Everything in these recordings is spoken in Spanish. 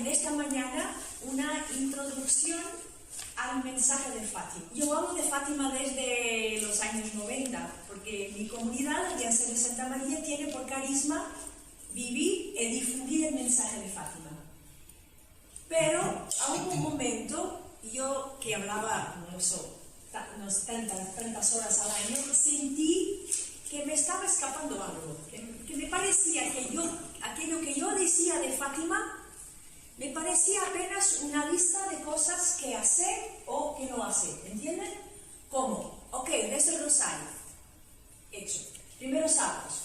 en esta mañana una introducción al mensaje de Fátima. Yo hablo de Fátima desde los años 90, porque mi comunidad, la Alianza de Santa María, tiene por carisma vivir y difundir el mensaje de Fátima. Pero a un momento, yo que hablaba, no sé, unas 30 horas al año, sentí que me estaba escapando algo, que me parecía que aquello que yo decía de Fátima, me parecía apenas una lista de cosas que hacer o que no hacer, ¿entienden? Como, desde el rosario, hecho, primeros sábados,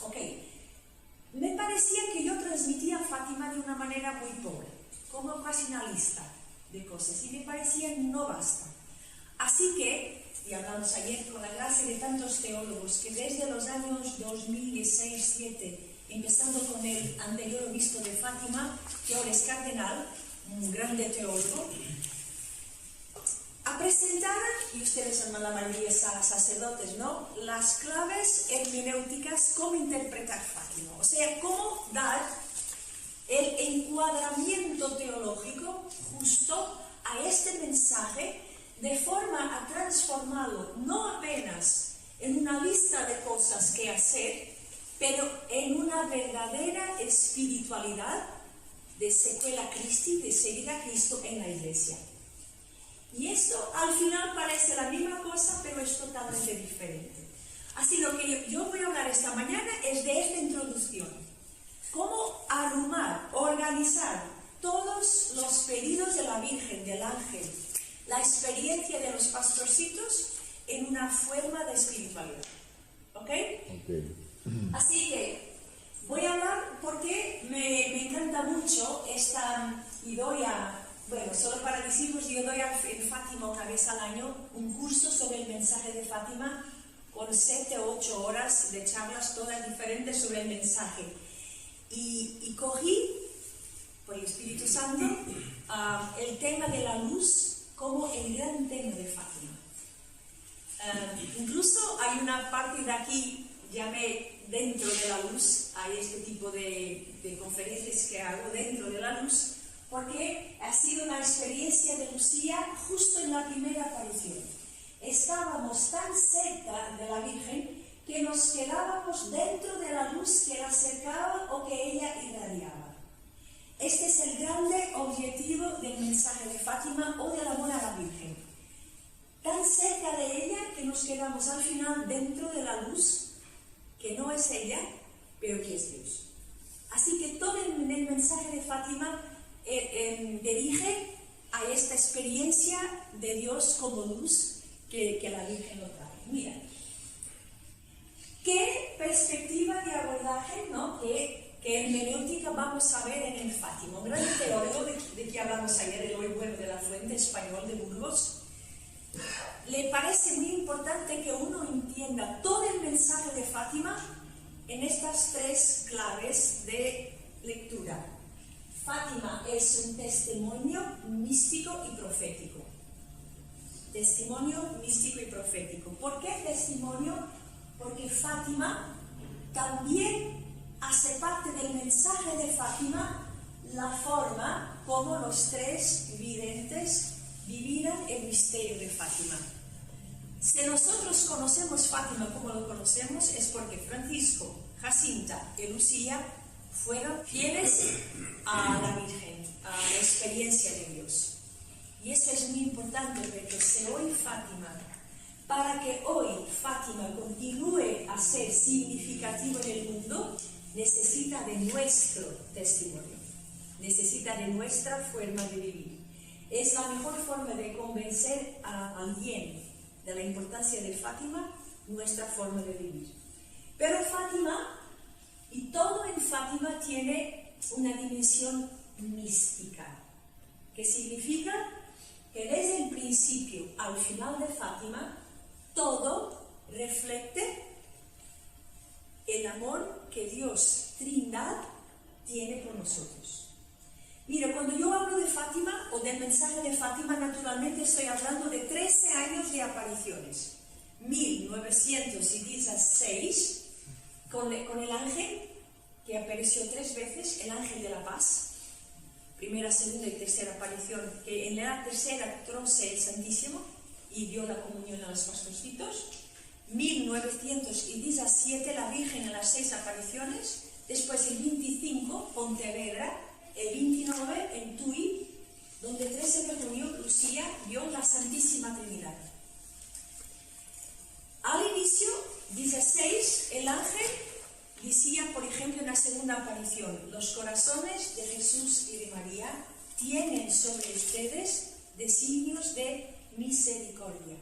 me parecía que yo transmitía a Fátima de una manera muy pobre, como casi una lista de cosas, y me parecía no basta. Así que, y hablamos ayer con la gracia de tantos teólogos que desde los años 2006-2007, empezando con el anterior obispo de Fátima, que ahora es cardenal, un grande teólogo, a presentar, y ustedes son la mayoría sacerdotes, ¿no?, las claves hermenéuticas, cómo interpretar Fátima, o sea, cómo dar el encuadramiento teológico justo a este mensaje, de forma a transformarlo no apenas en una lista de cosas que hacer, pero en una verdadera espiritualidad de secuela Christi, de seguir a Cristo en la Iglesia. Y esto al final parece la misma cosa, pero es totalmente diferente. Así lo que yo voy a hablar esta mañana es de esta introducción. Cómo arrumar, organizar todos los pedidos de la Virgen, del ángel, la experiencia de los pastorcitos en una forma de espiritualidad. ¿Ok? Así que voy a hablar porque me encanta mucho y doy solo para deciros, yo doy en Fátima una vez al año un curso sobre el mensaje de Fátima con 7 o 8 horas de charlas todas diferentes sobre el mensaje. Y cogí, por el Espíritu Santo, el tema de la luz como el gran tema de Fátima. Incluso hay una parte de aquí, llamé dentro de la luz, hay este tipo de conferencias que hago dentro de la luz, porque ha sido una experiencia de Lucía justo en la primera aparición. Estábamos tan cerca de la Virgen que nos quedábamos dentro de la luz que la acercaba o que ella irradiaba. Este es el grande objetivo del mensaje de Fátima o del amor a la Virgen. Tan cerca de ella que nos quedamos al final dentro de la luz, que no es ella, pero que es Dios. Así que todo el mensaje de Fátima dirige a esta experiencia de Dios como luz que la Virgen lo trae. Mira, ¿qué perspectiva de abordaje, ¿no?, que hermenéutica vamos a ver en el Fátima? Un gran teólogo de que hablamos ayer, el hoy bueno de la Fuente, español de Burgos, le parece muy importante que uno entienda todo el mensaje de Fátima en estas 3 claves de lectura. Fátima es un testimonio místico y profético. Testimonio místico y profético. ¿Por qué testimonio? Porque Fátima también hace parte del mensaje de Fátima la forma como los 3 videntes vivieron el misterio de Fátima. Si nosotros conocemos Fátima como lo conocemos, es porque Francisco, Jacinta y Lucía fueron fieles a la Virgen, a la experiencia de Dios. Y eso es muy importante, porque si hoy Fátima, para que hoy Fátima continúe a ser significativo en el mundo, necesita de nuestro testimonio, necesita de nuestra forma de vivir. Es la mejor forma de convencer a alguien de la importancia de Fátima, nuestra forma de vivir. Pero Fátima, y todo en Fátima tiene una dimensión mística, que significa que desde el principio al final de Fátima, todo refleja el amor que Dios, Trindad, tiene por nosotros. Mira, cuando yo hablo de Fátima o del mensaje de Fátima, naturalmente estoy hablando de 13 años de apariciones. 1916, con el ángel que apareció 3 veces, el ángel de la paz. 1 primera, segunda y tercera aparición, que en la tercera entróse el Santísimo y dio la comunión a los pastorcitos. 1917 la Virgen en las 6 apariciones, después el 25 Pontevedra, el 29 en Tui, donde 13 de junio Lucía vio la Santísima Trinidad. Al inicio, 16, el ángel decía, por ejemplo, en la segunda aparición: los corazones de Jesús y de María tienen sobre ustedes designios de misericordia.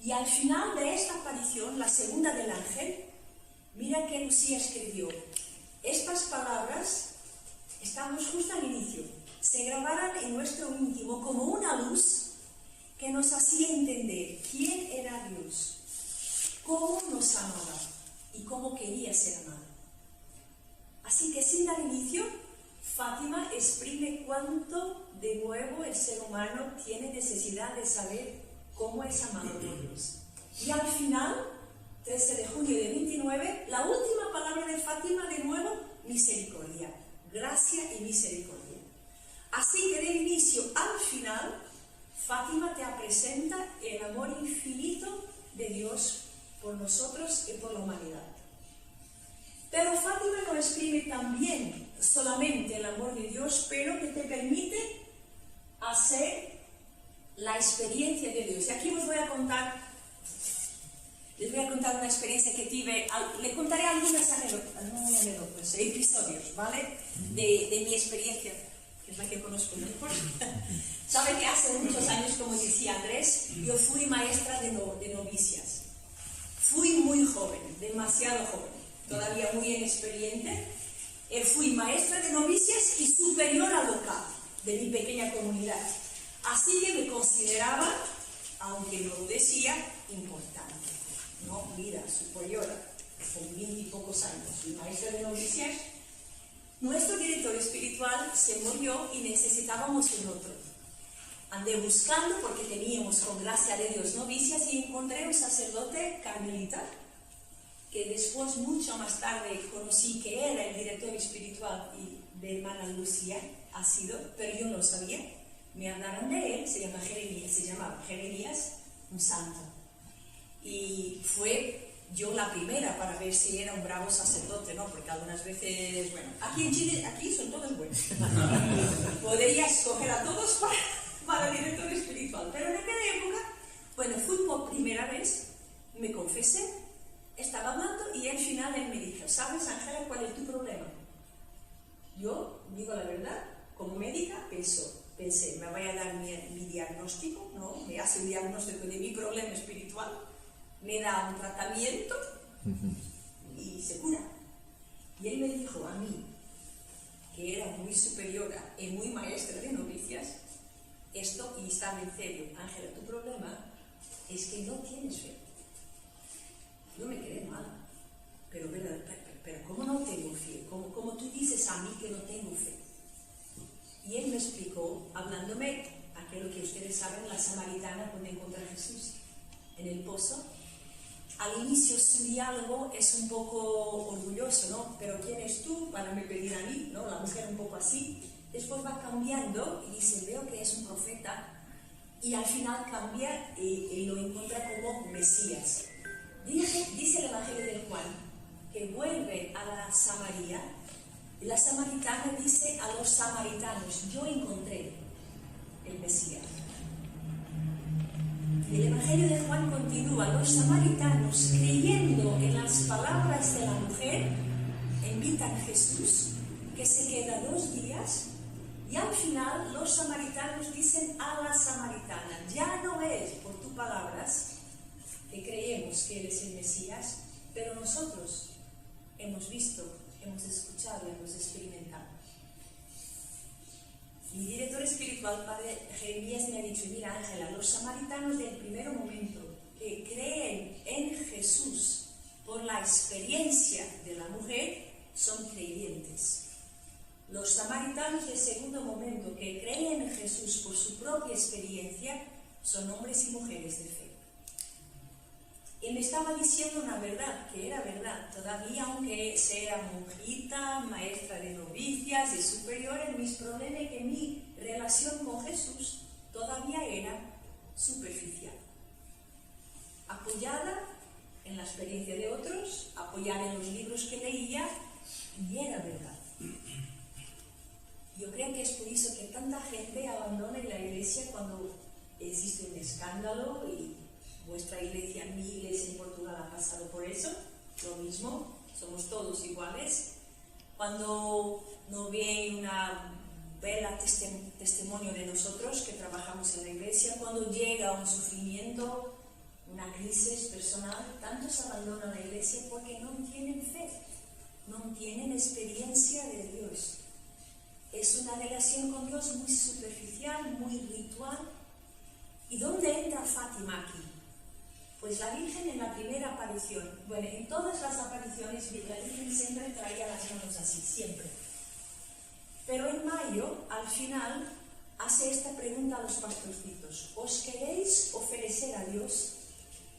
Y al final de esta aparición, la segunda del ángel, mira que Lucía escribió: estas palabras, estamos justo al inicio, se grabaran en nuestro íntimo como una luz que nos hacía entender quién era Dios, cómo nos amaba y cómo quería ser amado. Así que sin dar inicio, Fátima exprime cuánto de nuevo el ser humano tiene necesidad de saber cómo es amado por Dios. Y al final, 13 de junio de 29, la última palabra de Fátima, de nuevo, misericordia, gracia y misericordia. Así que del inicio al final, Fátima te presenta el amor infinito de Dios por nosotros y por la humanidad. Pero Fátima no exprime también solamente el amor de Dios, pero que te permite hacer la experiencia de Dios. Y aquí les voy a contar una experiencia que tuve. Le contaré algunas anécdotas, episodios, ¿vale? De mi experiencia, que es la que conozco mejor. Sabe que hace muchos años, como decía Andrés, yo fui maestra de novicias. Fui muy joven, demasiado joven, todavía muy inexperiente. Fui maestra de novicias y superiora local de mi pequeña comunidad. Así que me consideraba, aunque no lo decía, importante. No, mira, superiora, con 20 y pocos años, fui maestra de novicias. Nuestro director espiritual se murió y necesitábamos un otro. Andé buscando porque teníamos, con gracia de Dios, novicias, y encontré un sacerdote carmelita, que después, mucho más tarde, conocí que era el director espiritual de hermana Lucía, ha sido, pero yo no lo sabía. Me hablaron de él, se llamaba Jeremías, un santo. Y fue yo la primera para ver si era un bravo sacerdote, ¿no? Porque algunas veces, bueno, aquí en Chile, aquí son todos buenos. Podría escoger a todos para director espiritual. Pero en aquella época, bueno, fui por primera vez, me confesé, estaba hablando y al final él me dijo: ¿sabes, Ángela, cuál es tu problema? Yo, digo la verdad, como médica, pensé, me vaya a dar mi diagnóstico, ¿no? Me hace un diagnóstico de mi problema espiritual, me da un tratamiento y se cura. Y él me dijo a mí, que era muy superiora y muy maestra de novicias, esto, y estaba en serio: Ángela, tu problema es que no tienes fe. Yo me quedé mal, pero ¿cómo no tengo fe? ¿Cómo tú dices a mí que no tengo fe? Y él me explicó, hablándome, aquello que ustedes saben, la samaritana cuando encontró a Jesús en el pozo. Al inicio su diálogo es un poco orgulloso, ¿no? Pero ¿quién es tú para me pedir a mí? ¿No? La mujer un poco así. Después va cambiando y dice: veo que es un profeta. Y al final cambia y lo encuentra como Mesías. Dice el Evangelio de Juan que vuelve a la Samaria. Y la samaritana dice a los samaritanos: yo encontré el Mesías. El Evangelio de Juan continúa: los samaritanos, creyendo en las palabras de la mujer, invitan a Jesús, que se queda 2 días, y al final los samaritanos dicen a la samaritana: ya no es por tus palabras que creemos que Él es el Mesías, pero nosotros hemos visto, hemos escuchado, hemos experimentado. Mi director espiritual, padre Jeremías, me ha dicho: mira, Ángela, los samaritanos del primer momento que creen en Jesús por la experiencia de la mujer son creyentes. Los samaritanos del segundo momento que creen en Jesús por su propia experiencia son hombres y mujeres de fe. Y me estaba diciendo una verdad, que era verdad. Todavía, aunque sea monjita, maestra de novicias y superiores, mis problemas es que mi relación con Jesús todavía era superficial. Apoyada en la experiencia de otros, apoyada en los libros que leía, y era verdad. Yo creo que es por eso que tanta gente abandona la iglesia cuando existe un escándalo, y vuestra iglesia, mi iglesia en Portugal ha pasado por eso, lo mismo, somos todos iguales. Cuando no viene una bella testimonio de nosotros que trabajamos en la iglesia, cuando llega un sufrimiento, una crisis personal, tantos abandonan la iglesia porque no tienen fe, no tienen experiencia de Dios. Es una relación con Dios muy superficial, muy ritual. ¿Y dónde entra Fátima aquí? Pues la Virgen en la primera aparición, bueno, en todas las apariciones la Virgen siempre traía las manos así, siempre. Pero en mayo, al final, hace esta pregunta a los pastorcitos: ¿os queréis ofrecer a Dios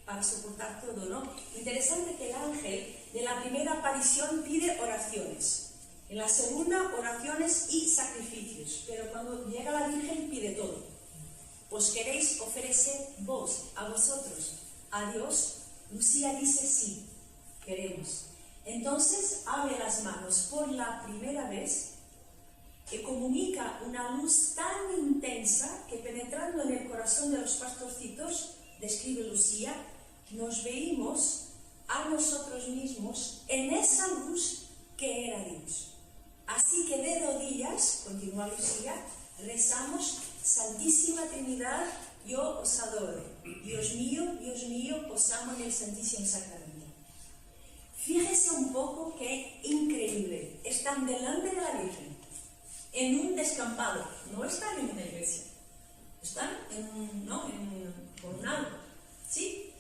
para soportar todo, no? Interesante que el ángel de la primera aparición pide oraciones, en la segunda oraciones y sacrificios, pero cuando llega la Virgen pide todo. ¿Os queréis ofrecer vos, a vosotros, a Dios? Lucía dice sí, queremos. Entonces abre las manos por la primera vez y comunica una luz tan intensa que, penetrando en el corazón de los pastorcitos, describe Lucía, nos veímos a nosotros mismos en esa luz que era Dios. Así que de rodillas, continúa Lucía, rezamos: Santísima Trinidad, yo os adoro. Dios mío, os amo en el Santísimo Sacramento. Fíjese un poco qué increíble. Están delante de la Virgen, en un descampado, no están en una iglesia, están con un árbol, ¿sí?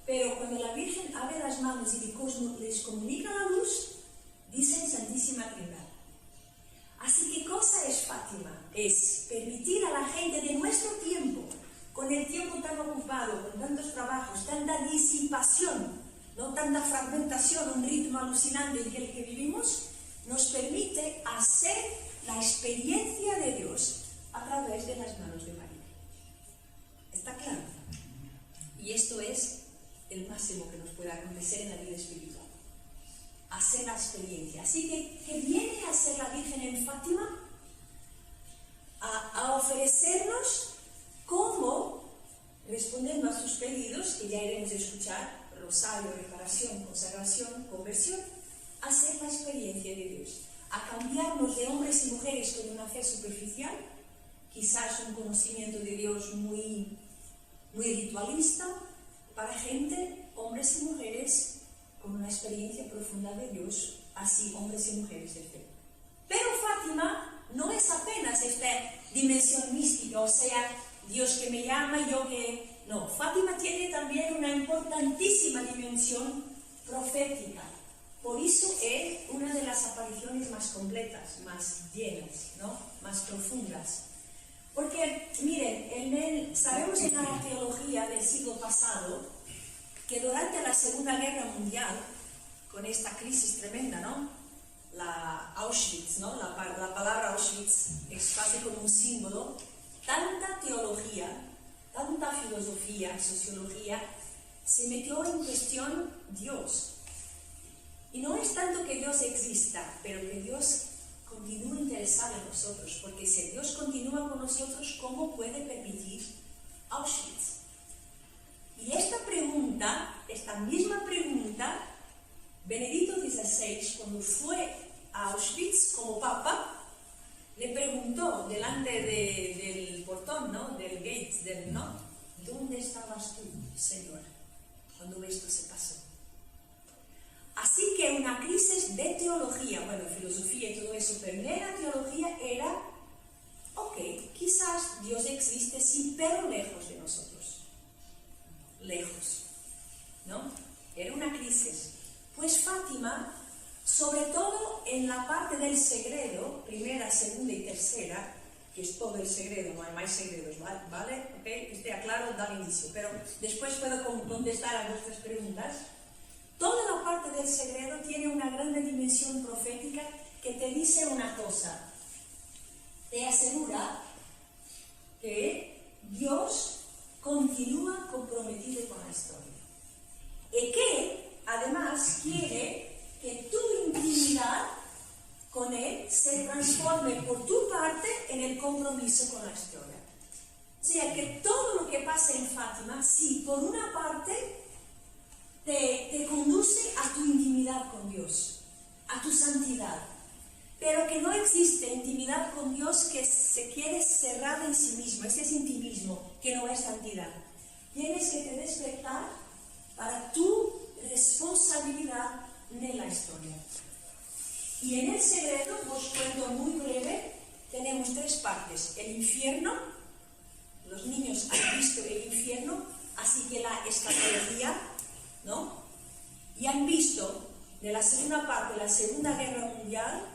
Pero cuando la Virgen abre las manos y les comunica la luz, dicen Santísima Trinidad. Así que, ¿qué cosa es Fátima? Es permitir a la gente de nuestro tiempo, con el tiempo tan ocupado, con tantos trabajos, tanta disipación, no tanta fragmentación, un ritmo alucinante en el que vivimos, nos permite hacer la experiencia de Dios a través de las manos de María. ¿Está claro? Y esto es el máximo que nos puede acontecer en la vida espiritual. Hacer la experiencia. Así que, ¿qué viene a hacer la Virgen en Fátima? A ofrecernos cómo, respondiendo a sus pedidos, que ya iremos a escuchar, rosario, reparación, consagración, conversión, hacer la experiencia de Dios, a cambiarnos de hombres y mujeres con una fe superficial, quizás un conocimiento de Dios muy ritualista, para gente, hombres y mujeres, con una experiencia profunda de Dios, así hombres y mujeres de fe. Pero Fátima no es apenas esta dimensión mística, o sea, Dios que me llama, yo que... No, Fátima tiene también una importantísima dimensión profética. Por eso es una de las apariciones más completas, más llenas, ¿no? Más profundas. Porque, miren, sabemos en la teología del siglo pasado que durante la Segunda Guerra Mundial, con esta crisis tremenda, ¿no? La Auschwitz, ¿no? La palabra Auschwitz es casi como un símbolo. Tanta teología, tanta filosofía, sociología, se metió en cuestión Dios. Y no es tanto que Dios exista, pero que Dios continúa interesado en nosotros, porque si Dios continúa con nosotros, ¿cómo puede permitir Auschwitz? Y esta misma pregunta, Benedicto XVI, cuando fue a Auschwitz como papa, le preguntó delante del portón, ¿no? Del gate, ¿no? ¿Dónde estabas tú, Señor, cuando esto se pasó? Así que una crisis de teología, bueno, filosofía y todo eso, pero la teología era, ok, quizás Dios existe, sí, pero lejos de nosotros. Lejos, ¿no? Era una crisis. Pues Fátima, sobre todo en la parte del segredo, primera, segunda y tercera, que es todo el secreto, no hay más secretos, ¿vale? ¿Okay? Esté claro, dale inicio, pero después puedo contestar a vuestras preguntas. Toda la parte del secreto tiene una gran dimensión profética que te dice una cosa, te asegura que Dios continúa comprometido con la historia y que además quiere que tu intimidad con Él se transforme por tu parte en el compromiso con la historia. O sea que todo lo que pasa en Fátima, sí, por una parte te conduce a tu intimidad con Dios, a tu santidad, pero que no existe intimidad con Dios que se quede cerrada en sí mismo. Ese es intimismo, que no es santidad. Tienes que te despertar para tu responsabilidad en la historia. Y en el secreto, os cuento muy breve, tenemos 3 partes. El infierno, los niños han visto el infierno, así que la escatología, ¿no? Y han visto de la segunda parte, la Segunda Guerra Mundial,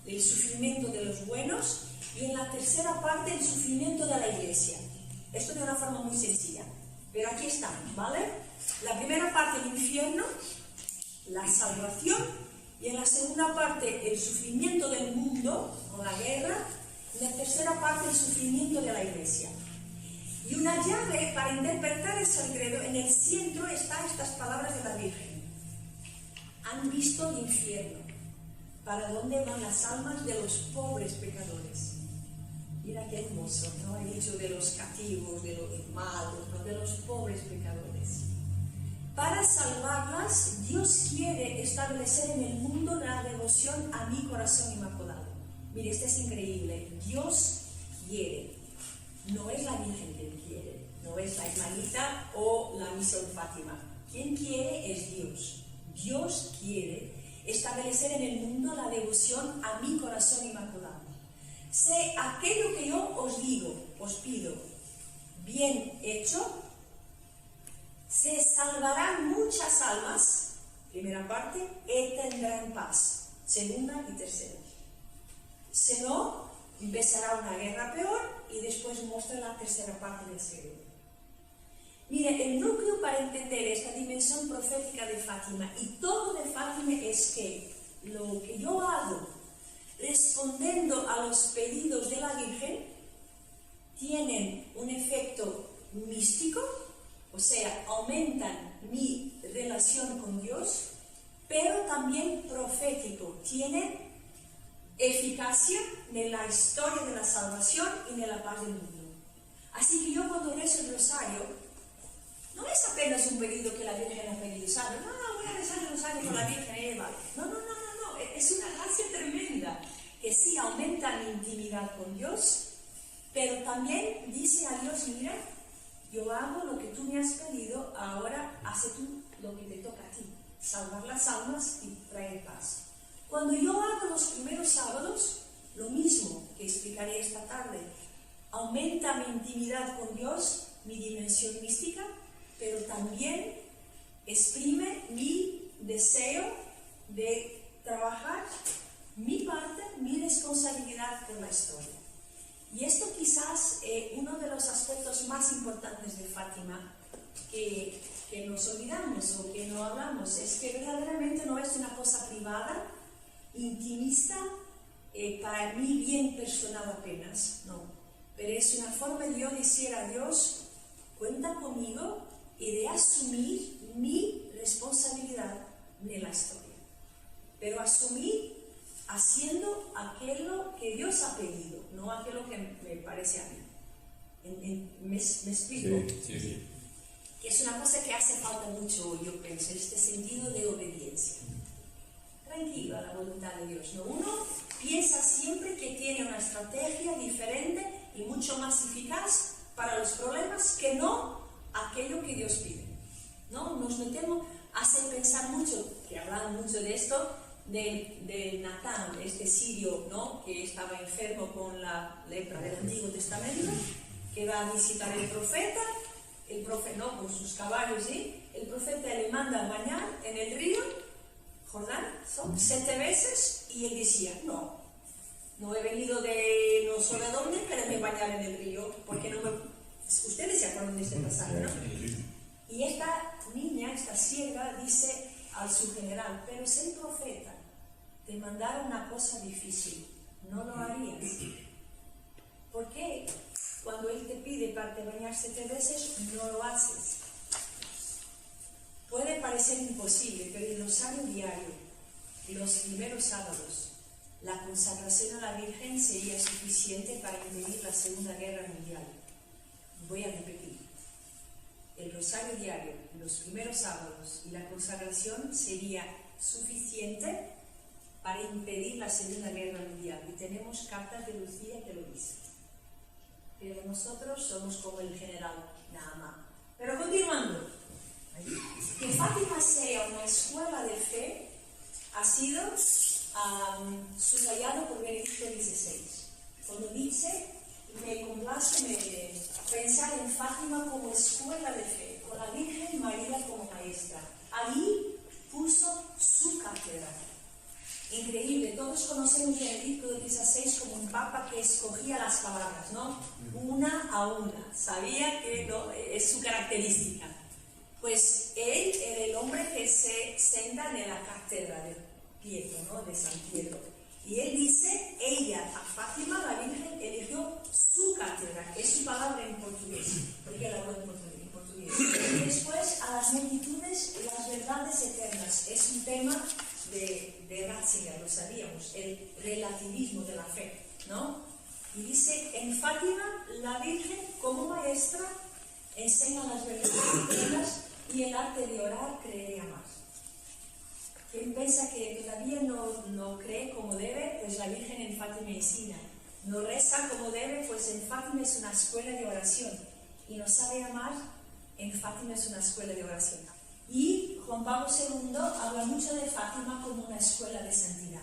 el sufrimiento de los buenos, y en la tercera parte el sufrimiento de la Iglesia. Esto de una forma muy sencilla, pero aquí estamos, ¿vale? La primera parte, el infierno, la salvación, y en la segunda parte el sufrimiento del mundo con la guerra, y en la tercera parte el sufrimiento de la Iglesia. Y una llave para interpretar el secreto, en el centro están estas palabras de la Virgen. Han visto el infierno, para dónde van las almas de los pobres pecadores. Mira qué hermoso, ¿no? He dicho de los cativos, de los malos, ¿no? De los pobres pecadores. Para salvarlas, Dios quiere establecer en el mundo la devoción a mi corazón inmaculado. Mire, esto es increíble. Dios quiere. No es la Virgen quien quiere, no es la hermanita o la misión Fátima. Quien quiere es Dios. Dios quiere establecer en el mundo la devoción a mi corazón inmaculado. Sé aquello que yo os digo, os pido, bien hecho, se salvarán muchas almas, primera parte, y tendrán paz, segunda y tercera. Si no, empezará una guerra peor y después muestra la tercera parte del secreto. Mire, el núcleo para entender esta dimensión profética de Fátima y todo de Fátima es que lo que yo hago respondiendo a los pedidos de la Virgen tienen un efecto místico, o sea, aumentan mi relación con Dios, pero también profético, tienen eficacia en la historia de la salvación y en la paz del mundo. Así que yo cuando rezo el rosario, no es apenas un pedido que la Virgen ha pedido, ¿sabes? No, voy a rezar el rosario con la Virgen, Eva. No, es una gracia tremenda, que sí aumenta mi intimidad con Dios, pero también dice a Dios, mira, yo hago lo que tú me has pedido, ahora hace tú lo que te toca a ti, salvar las almas y traer paz. Cuando yo hago los primeros sábados, lo mismo que explicaré esta tarde, aumenta mi intimidad con Dios, mi dimensión mística, pero también exprime mi deseo de trabajar mi parte, mi responsabilidad con la historia. Y esto quizás uno de los aspectos más importantes de Fátima que nos olvidamos o que no hablamos, es que verdaderamente no es una cosa privada, intimista, para mi bien personal apenas, no. Pero es una forma de yo decir a Dios, cuenta conmigo y de asumir mi responsabilidad en la historia. Pero asumir haciendo aquello que Dios ha pedido, no aquello que me parece a mí. ¿Me explico? Sí. Que es una cosa que hace falta mucho, yo pienso, este sentido de obediencia. Tranquilo a la voluntad de Dios, ¿no? Uno piensa siempre que tiene una estrategia diferente y mucho más eficaz para los problemas que no aquello que Dios pide, ¿no? Nos metemos, hace pensar mucho, que hablan mucho de esto, de Natán, este sirio, ¿no? Que estaba enfermo con la lepra del Antiguo Testamento, que va a visitar el profeta, ¿no? Con sus caballos, ¿sí? El profeta le manda a bañar en el río Jordán, son 7 veces, y él decía, no, No he venido de no sé de dónde, pero me bañaba en el río, porque no me... Ustedes se acuerdan de este pasaje, ¿no? Y esta niña, esta sierva, dice al su general, pero ser profeta, te mandara una cosa difícil, no lo harías. ¿Por qué? Cuando él te pide para te bañarse 3 veces, no lo haces. Puede parecer imposible, pero el rosario diario, los primeros sábados, la consagración a la Virgen sería suficiente para impedir la Segunda Guerra Mundial. Voy a repetir. El rosario diario, los primeros sábados y la consagración sería suficiente para impedir la Segunda Guerra Mundial. Y tenemos cartas de Lucía que lo dice. Pero nosotros somos como el general Nahman. Pero continuando, que Fátima sea una escuela de fe ha sido subrayado por Benedicto XVI. Cuando dice, me complace pensar en Fátima como escuela de fe, con la Virgen María como maestra. Allí puso su cátedra. Increíble, todos conocemos a Benedicto XVI como un papa que escogía las palabras, ¿no? Una a una, sabía que no, es su característica. Pues él era el hombre que se sienta en la cátedra de Pietro, ¿no? De San Pietro. Y él dice, ella, a Fátima, la Virgen, eligió su cátedra, es su palabra en portugués, porque él habló en portugués. Y después, a las multitudes, las verdades eternas, es un tema de Ratzinger, lo sabíamos, el relativismo de la fe, ¿no? Y dice, en Fátima, la Virgen, como maestra, enseña las verdades eternas y el arte de orar, creer y amar. Quien piensa que todavía no cree como debe, pues la Virgen en Fátima enseña. No reza como debe, pues en Fátima es una escuela de oración. Y no sabe amar, en Fátima es una escuela de oración. Y Juan Pablo II habla mucho de Fátima como una escuela de santidad.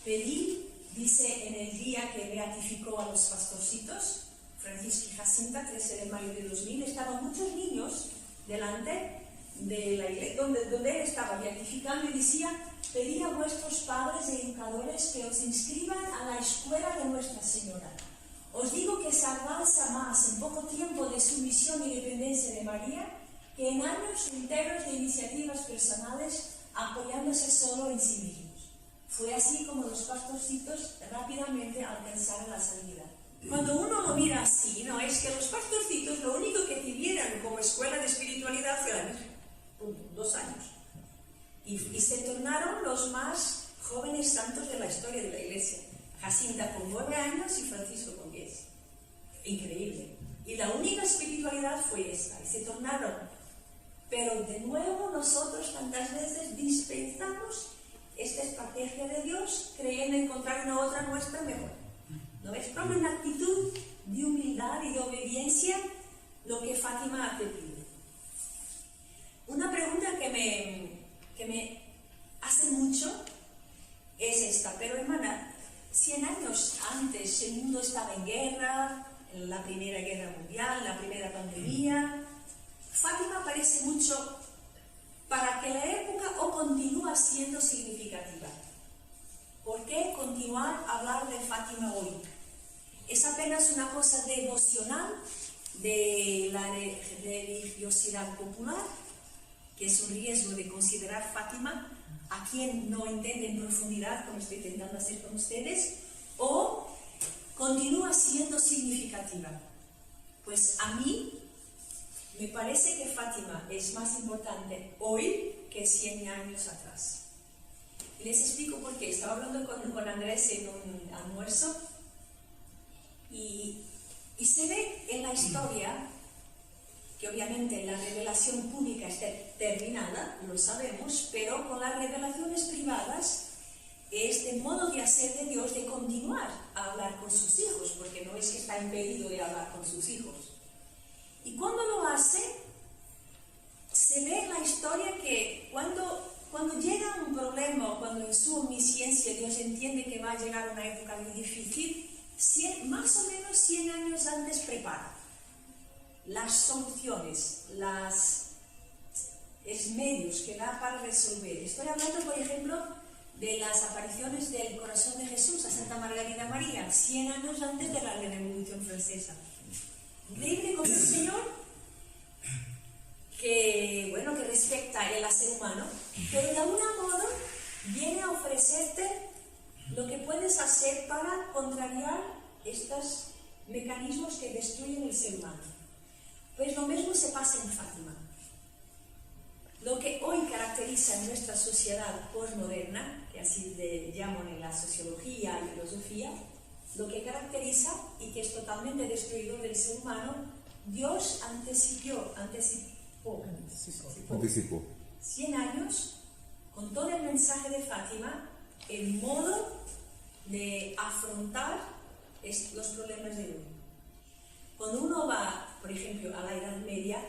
Pedí, dice en el día que beatificó a los pastorcitos, Francisco y Jacinta, 13 de mayo de 2000, estaban muchos niños delante de la iglesia, donde él estaba beatificando, y decía, pedí a vuestros padres y educadores que os inscriban a la escuela de Nuestra Señora. Os digo que se avanza más en poco tiempo de sumisión y dependencia de María que en años enteros de iniciativas personales apoyándose solo en sí mismos. Fue así como los pastorcitos rápidamente alcanzaron la salida. Cuando uno lo mira así, no es que los pastorcitos lo único que tuvieron como escuela de espiritualidad fue la Virgen. 2 años. Y se tornaron los más jóvenes santos de la historia de la Iglesia. Jacinta con 9 años y Francisco con 10. Increíble. Y la única espiritualidad fue esta. Y se tornaron. Pero de nuevo nosotros tantas veces dispensamos esta estrategia de Dios creyendo encontrar una otra nuestra mejor. ¿No es? Propio una actitud de humildad y de obediencia lo que Fátima te pide. Una pregunta que me hace mucho es esta, pero hermana, 100 años antes el mundo estaba en guerra, en la Primera Guerra Mundial, la primera pandemia. Fátima parece mucho para que la época o continúa siendo significativa. ¿Por qué continuar a hablar de Fátima hoy? ¿Es apenas una cosa devocional de la religiosidad popular, que es un riesgo de considerar Fátima a quien no entiende en profundidad, como estoy intentando hacer con ustedes, o continúa siendo significativa? Pues a mí me parece que Fátima es más importante hoy que 100 años atrás. Y les explico por qué. Estaba hablando con Andrés en un almuerzo y se ve en la historia que obviamente la revelación pública está terminada, lo sabemos, pero con las revelaciones privadas, este modo de hacer de Dios de continuar a hablar con sus hijos, porque no es que está impedido de hablar con sus hijos. Y cuando lo hace, se ve en la historia que cuando llega un problema, o cuando en su omnisciencia Dios entiende que va a llegar una época muy difícil, más o menos 100 años antes prepara las soluciones, los medios que da para resolver. Estoy hablando, por ejemplo, de las apariciones del corazón de Jesús a Santa Margarita María, 100 años antes de la Revolución Francesa. Increíble como el Señor, que respecta el ser humano, pero de algún modo viene a ofrecerte lo que puedes hacer para contrariar estos mecanismos que destruyen el ser humano. Pues lo mismo se pasa en Fátima. Lo que hoy caracteriza en nuestra sociedad postmoderna, que así le llaman en la sociología y filosofía, lo que caracteriza y que es totalmente destruidor del ser humano, Dios anticipó 100 años, con todo el mensaje de Fátima, el modo de afrontar los problemas de hoy. Cuando uno va, por ejemplo, a la Edad Media,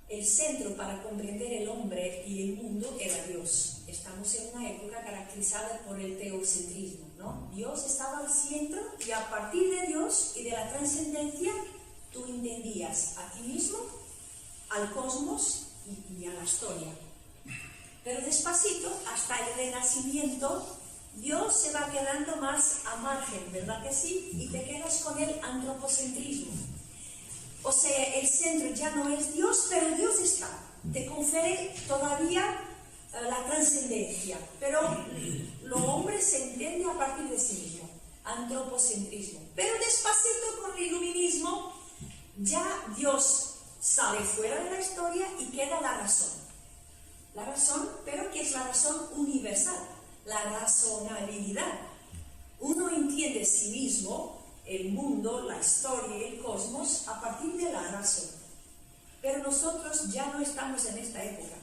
el centro para comprender el hombre y el mundo era Dios. Estamos en una época caracterizada por el teocentrismo, ¿no? Dios estaba al centro y a partir de Dios y de la trascendencia tú entendías a ti mismo, al cosmos y a la historia. Pero despacito, hasta el Renacimiento, Dios se va quedando más a margen, ¿verdad que sí? Y te quedas con el antropocentrismo. O sea, el centro ya no es Dios, pero Dios está. Te confiere todavía la trascendencia, pero lo hombre se entiende a partir de sí mismo. Antropocentrismo. Pero despacito con el iluminismo, ya Dios sale fuera de la historia y queda la razón. La razón, pero que es la razón universal, la razonabilidad. Uno entiende sí mismo, el mundo, la historia y el cosmos a partir de la razón. Pero nosotros ya no estamos en esta época.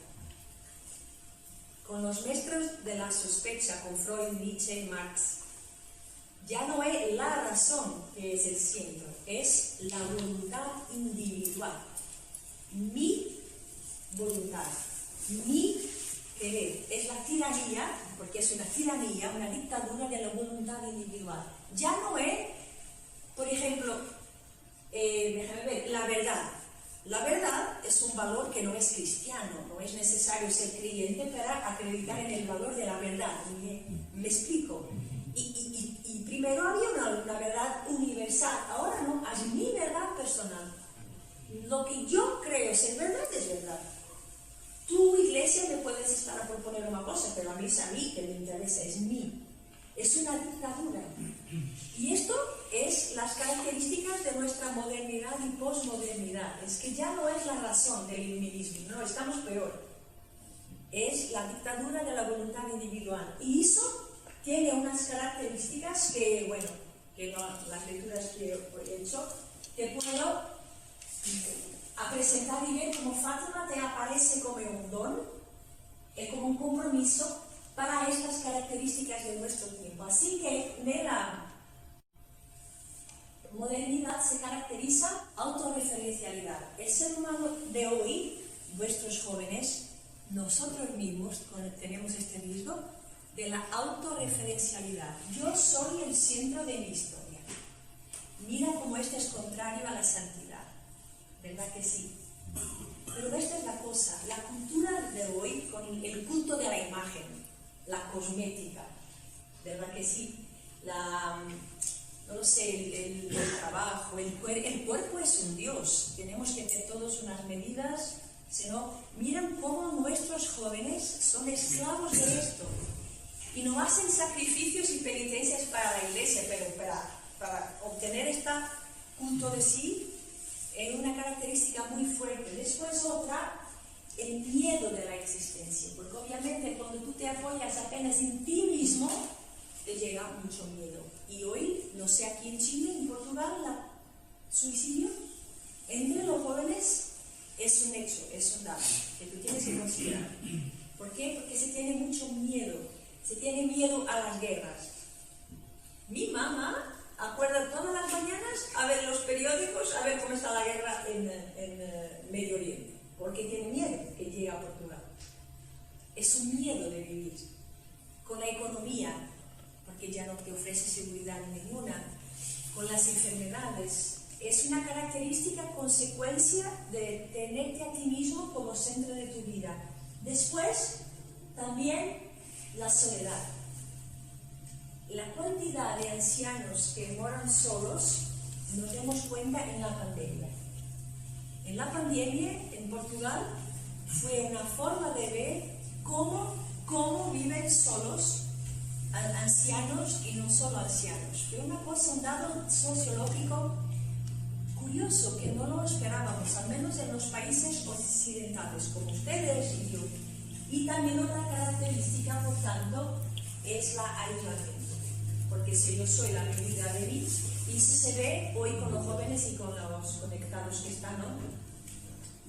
Con los maestros de la sospecha, con Freud, Nietzsche y Marx, ya no es la razón que es el centro, es la voluntad individual. Mi voluntad, mi querer. Es la tiranía, porque es una tiranía, una dictadura de la voluntad individual. Ya no es, por ejemplo, déjame ver, la verdad. La verdad es un valor que no es cristiano, no es necesario ser creyente para acreditar en el valor de la verdad. ¿Me explico? Y primero había una verdad universal, ahora no, es mi verdad personal. Lo que yo creo ser verdad es verdad. Tu iglesia me puedes estar a proponer una cosa, pero a mí es a mí que me interesa, es mí. Es una dictadura. Y esto es las características de nuestra modernidad y posmodernidad. Es que ya no es la razón del iluminismo, no, estamos peor. Es la dictadura de la voluntad individual. Y eso tiene unas características que, bueno, que no, las lecturas que he hecho, te puedo a presentar y ver cómo Fátima te aparece como un don, como un compromiso para estas características de nuestro tiempo. Así que la modernidad se caracteriza autorreferencialidad. El ser humano de hoy, vuestros jóvenes, nosotros mismos tenemos este riesgo de la autorreferencialidad. Yo soy el centro de mi historia. Mira cómo esto es contrario a la santidad. ¿Verdad que sí? Pero esta es la cosa, la cultura de hoy con el culto de la imagen, la cosmética, ¿verdad que sí? No lo sé, el trabajo, el cuerpo es un Dios, tenemos que tener todos unas medidas, sino miren cómo nuestros jóvenes son esclavos de esto y no hacen sacrificios y penitencias para la iglesia, pero para obtener este culto de sí, es una característica muy fuerte. Después otra, el miedo de la existencia, porque obviamente cuando tú te apoyas apenas en ti mismo, te llega mucho miedo. Y hoy, no sé, aquí en Chile, en Portugal, el suicidio entre los jóvenes es un hecho, es un dato que tú tienes que considerar. ¿Por qué? Porque se tiene mucho miedo, se tiene miedo a las guerras. Mi mamá acuerda todas las mañanas a ver los periódicos, a ver cómo está la guerra en Medio Oriente, porque tiene miedo que llegue a Portugal. Es un miedo de vivir con la economía, porque ya no te ofrece seguridad ninguna, con las enfermedades. Es una característica, consecuencia de tenerte a ti mismo como centro de tu vida. Después, también la soledad. La cantidad de ancianos que moran solos nos damos cuenta en la pandemia. En la pandemia, en Portugal, fue una forma de ver cómo viven solos ancianos y no solo ancianos. Fue una cosa, un dado sociológico curioso que no lo esperábamos, al menos en los países occidentales, como ustedes y yo. Y también otra característica, por tanto, es la aislamiento. Porque si yo soy la medida de mí, y eso se ve hoy con los jóvenes y con los conectados que están, ¿no?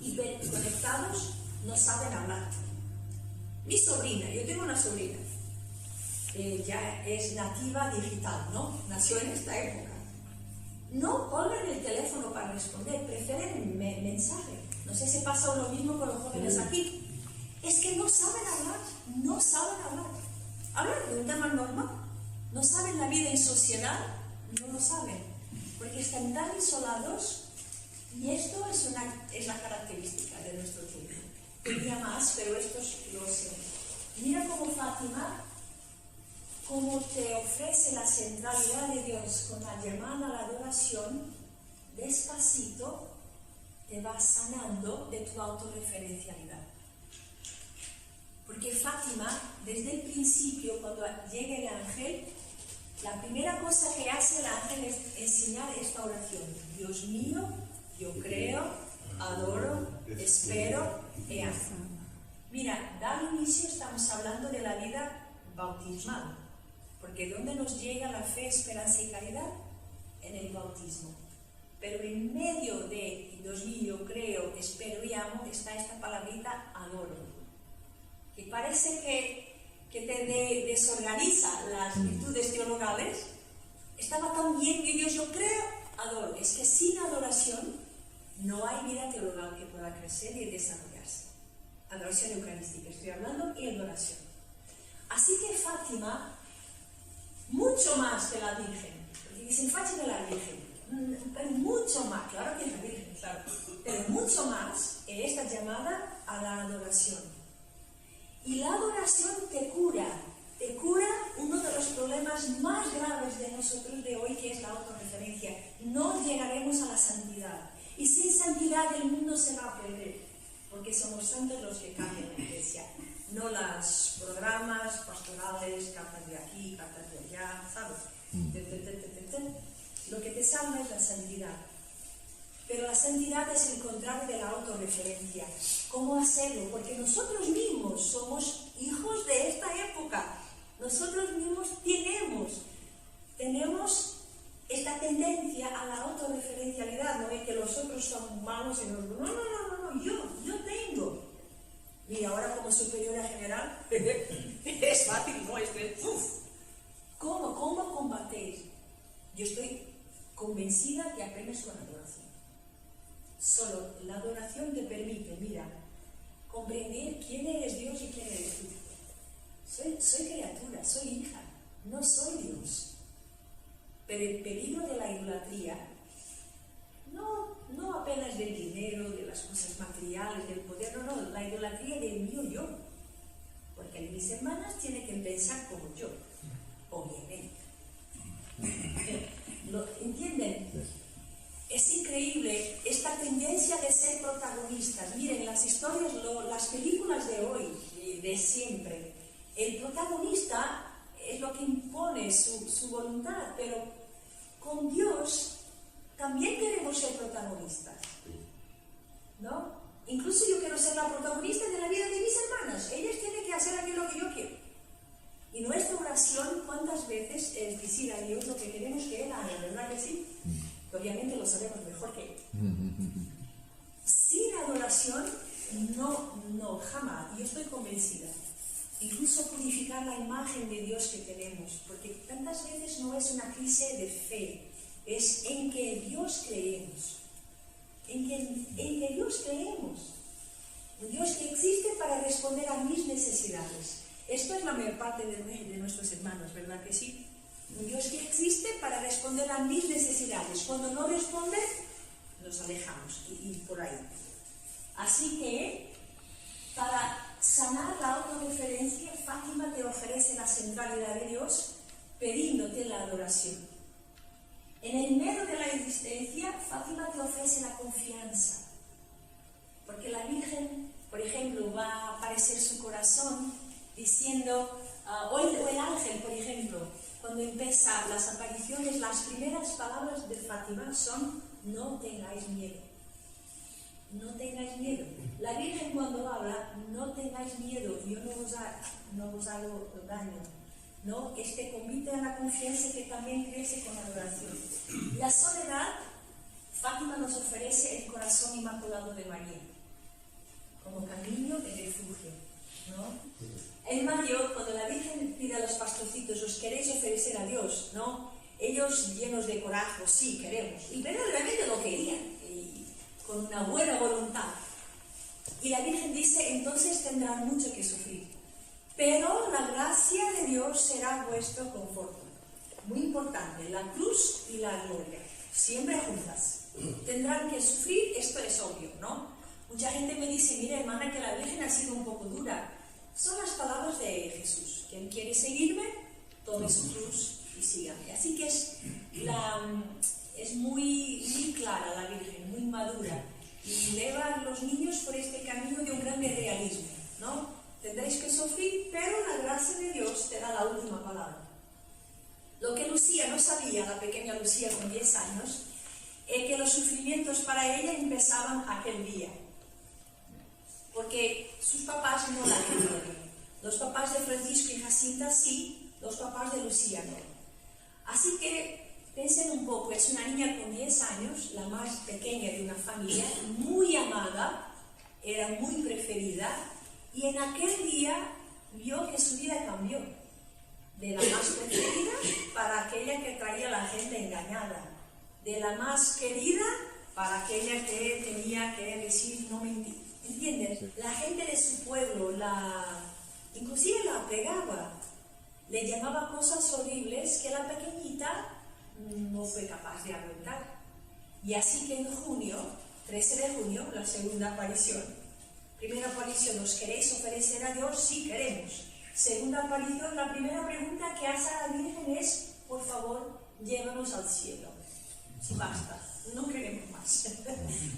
Hiperconectados, no saben hablar. Mi sobrina, yo tengo una sobrina, ya es nativa digital, ¿no? Nació en esta época. No colgan el teléfono para responder, prefieren mensaje. No sé si pasa lo mismo con los jóvenes aquí. Es que no saben hablar, no saben hablar. Hablar de un tema normal. No saben la vida en sociedad, no lo saben. Porque están tan isolados y esto es la característica de nuestro tiempo. Tendría más, pero esto lo sé. Mira cómo Fátima, cómo te ofrece la centralidad de Dios con la llamada a la adoración, despacito te va sanando de tu autorreferencialidad. Porque Fátima, desde el principio, cuando llega el ángel, la primera cosa que hace el ángel es enseñar esta oración. Dios mío, yo creo, adoro, espero y amo. Mira, al inicio estamos hablando de la vida bautismal. Porque ¿dónde nos llega la fe, esperanza y caridad? En el bautismo. Pero en medio de Dios mío, yo creo, espero y amo, está esta palabrita adoro. Que parece que te desorganiza las virtudes teologales. Estaba tan bien que Dios, yo creo, adoro. Es que sin adoración no hay vida teologal que pueda crecer y desarrollarse. Adoración eucarística, estoy hablando, y adoración. Así que Fátima, mucho más que la Virgen, porque dicen Fátima la Virgen, pero mucho más, claro que es la Virgen, claro, pero mucho más en esta llamada a la adoración. Y la adoración te cura uno de los problemas más graves de nosotros de hoy, que es la autorreferencia. No llegaremos a la santidad, y sin santidad el mundo se va a perder, porque somos santos los que cambian la iglesia. No los programas pastorales, cartas de aquí, cartas de allá, ¿sabes? Lo que te salva es la santidad. Pero la santidad es el contrario de la autorreferencia. ¿Cómo hacerlo? Porque nosotros mismos somos hijos de esta época. Nosotros mismos tenemos esta tendencia a la autorreferencialidad. No es que los otros son malos y no, yo tengo. Y ahora como superiora general, es fácil, ¿no? ¿Cómo combatéis? Yo estoy convencida que apenas con adoración. Solo la adoración te permite, mira, comprender quién eres Dios y quién eres tú. Soy criatura, soy hija, no soy Dios. Pero el peligro de la idolatría, no apenas del dinero, de las cosas materiales, del poder, no, la idolatría del mío yo. Porque mis hermanas tienen que pensar como yo, obviamente. ¿Lo entienden? Es increíble esta tendencia de ser protagonistas. Miren, las historias, las películas de hoy, de siempre, el protagonista es lo que impone su voluntad, pero con Dios también queremos ser protagonistas, ¿no? Incluso yo quiero ser la protagonista de la vida de mis hermanas. Ellas tienen que hacer aquello que yo quiero. Y nuestra oración, ¿cuántas veces es decir a Dios lo que queremos que Él haga? ¿Verdad que sí? Obviamente lo sabemos mejor que Él. Sin adoración, no, jamás. Yo estoy convencida. Incluso purificar la imagen de Dios que tenemos, porque tantas veces no es una crisis de fe, es en que Dios creemos. En que Dios creemos. Un Dios que existe para responder a mis necesidades. Esto es la mayor parte de nuestros hermanos, ¿verdad que sí? Un Dios que existe para responder a mis necesidades. Cuando no responde, nos alejamos y por ahí. Así que, para sanar la autorreferencia, Fátima te ofrece la centralidad de Dios, pidiéndote la adoración. En el medio de la existencia, Fátima te ofrece la confianza, porque la Virgen, por ejemplo, va a aparecer su corazón diciendo, o el ángel, por ejemplo, cuando empieza las apariciones, las primeras palabras de Fátima son: no tengáis miedo. No tengáis miedo. La Virgen cuando habla, no tengáis miedo, yo no os hago daño. No, te convite a la confianza que también crece con la adoración. La soledad, Fátima nos ofrece el corazón inmaculado de María, como camino de refugio, ¿no? En mayo, cuando la Virgen pide a los pastorcitos, os queréis ofrecer a Dios, ¿no? Ellos llenos de coraje, sí, queremos. Y verdaderamente lo querían, y con una buena voluntad. Y la Virgen dice, entonces tendrán mucho que sufrir. Pero la gracia de Dios será vuestro conforto. Muy importante, la cruz y la gloria, siempre juntas. Tendrán que sufrir, esto es obvio, ¿no? Mucha gente me dice, mira hermana, que la Virgen ha sido un poco dura. Son las palabras de Jesús. Quien quiere seguirme, tome su cruz y sígame. Así que es muy clara la Virgen, muy madura. Y lleva a los niños por este camino de un grande realismo, ¿no? Tendréis que sufrir, pero la gracia de Dios te da la última palabra. Lo que Lucía no sabía, la pequeña Lucía con 10 años, es que los sufrimientos para ella empezaban aquel día. Porque sus papás no la querían. Los papás de Francisco y Jacinta sí, los papás de Lucía no. Así que piensen un poco, es una niña con 10 años, la más pequeña de una familia, muy amada, era muy preferida, y en aquel día vio que su vida cambió, de la más preferida para aquella que traía a la gente engañada, de la más querida para aquella que tenía que decir no mentir. ¿Entiendes? Sí. La gente de su pueblo, inclusive la pegaba, le llamaba cosas horribles que la pequeñita no fue capaz de aguantar. Y así que en junio, 13 de junio, la segunda aparición. Primera aparición, ¿os queréis ofrecer a Dios? Sí, queremos. Segunda aparición, la primera pregunta que hace a la Virgen es, por favor, llévanos al cielo. Sí, basta, no queremos más.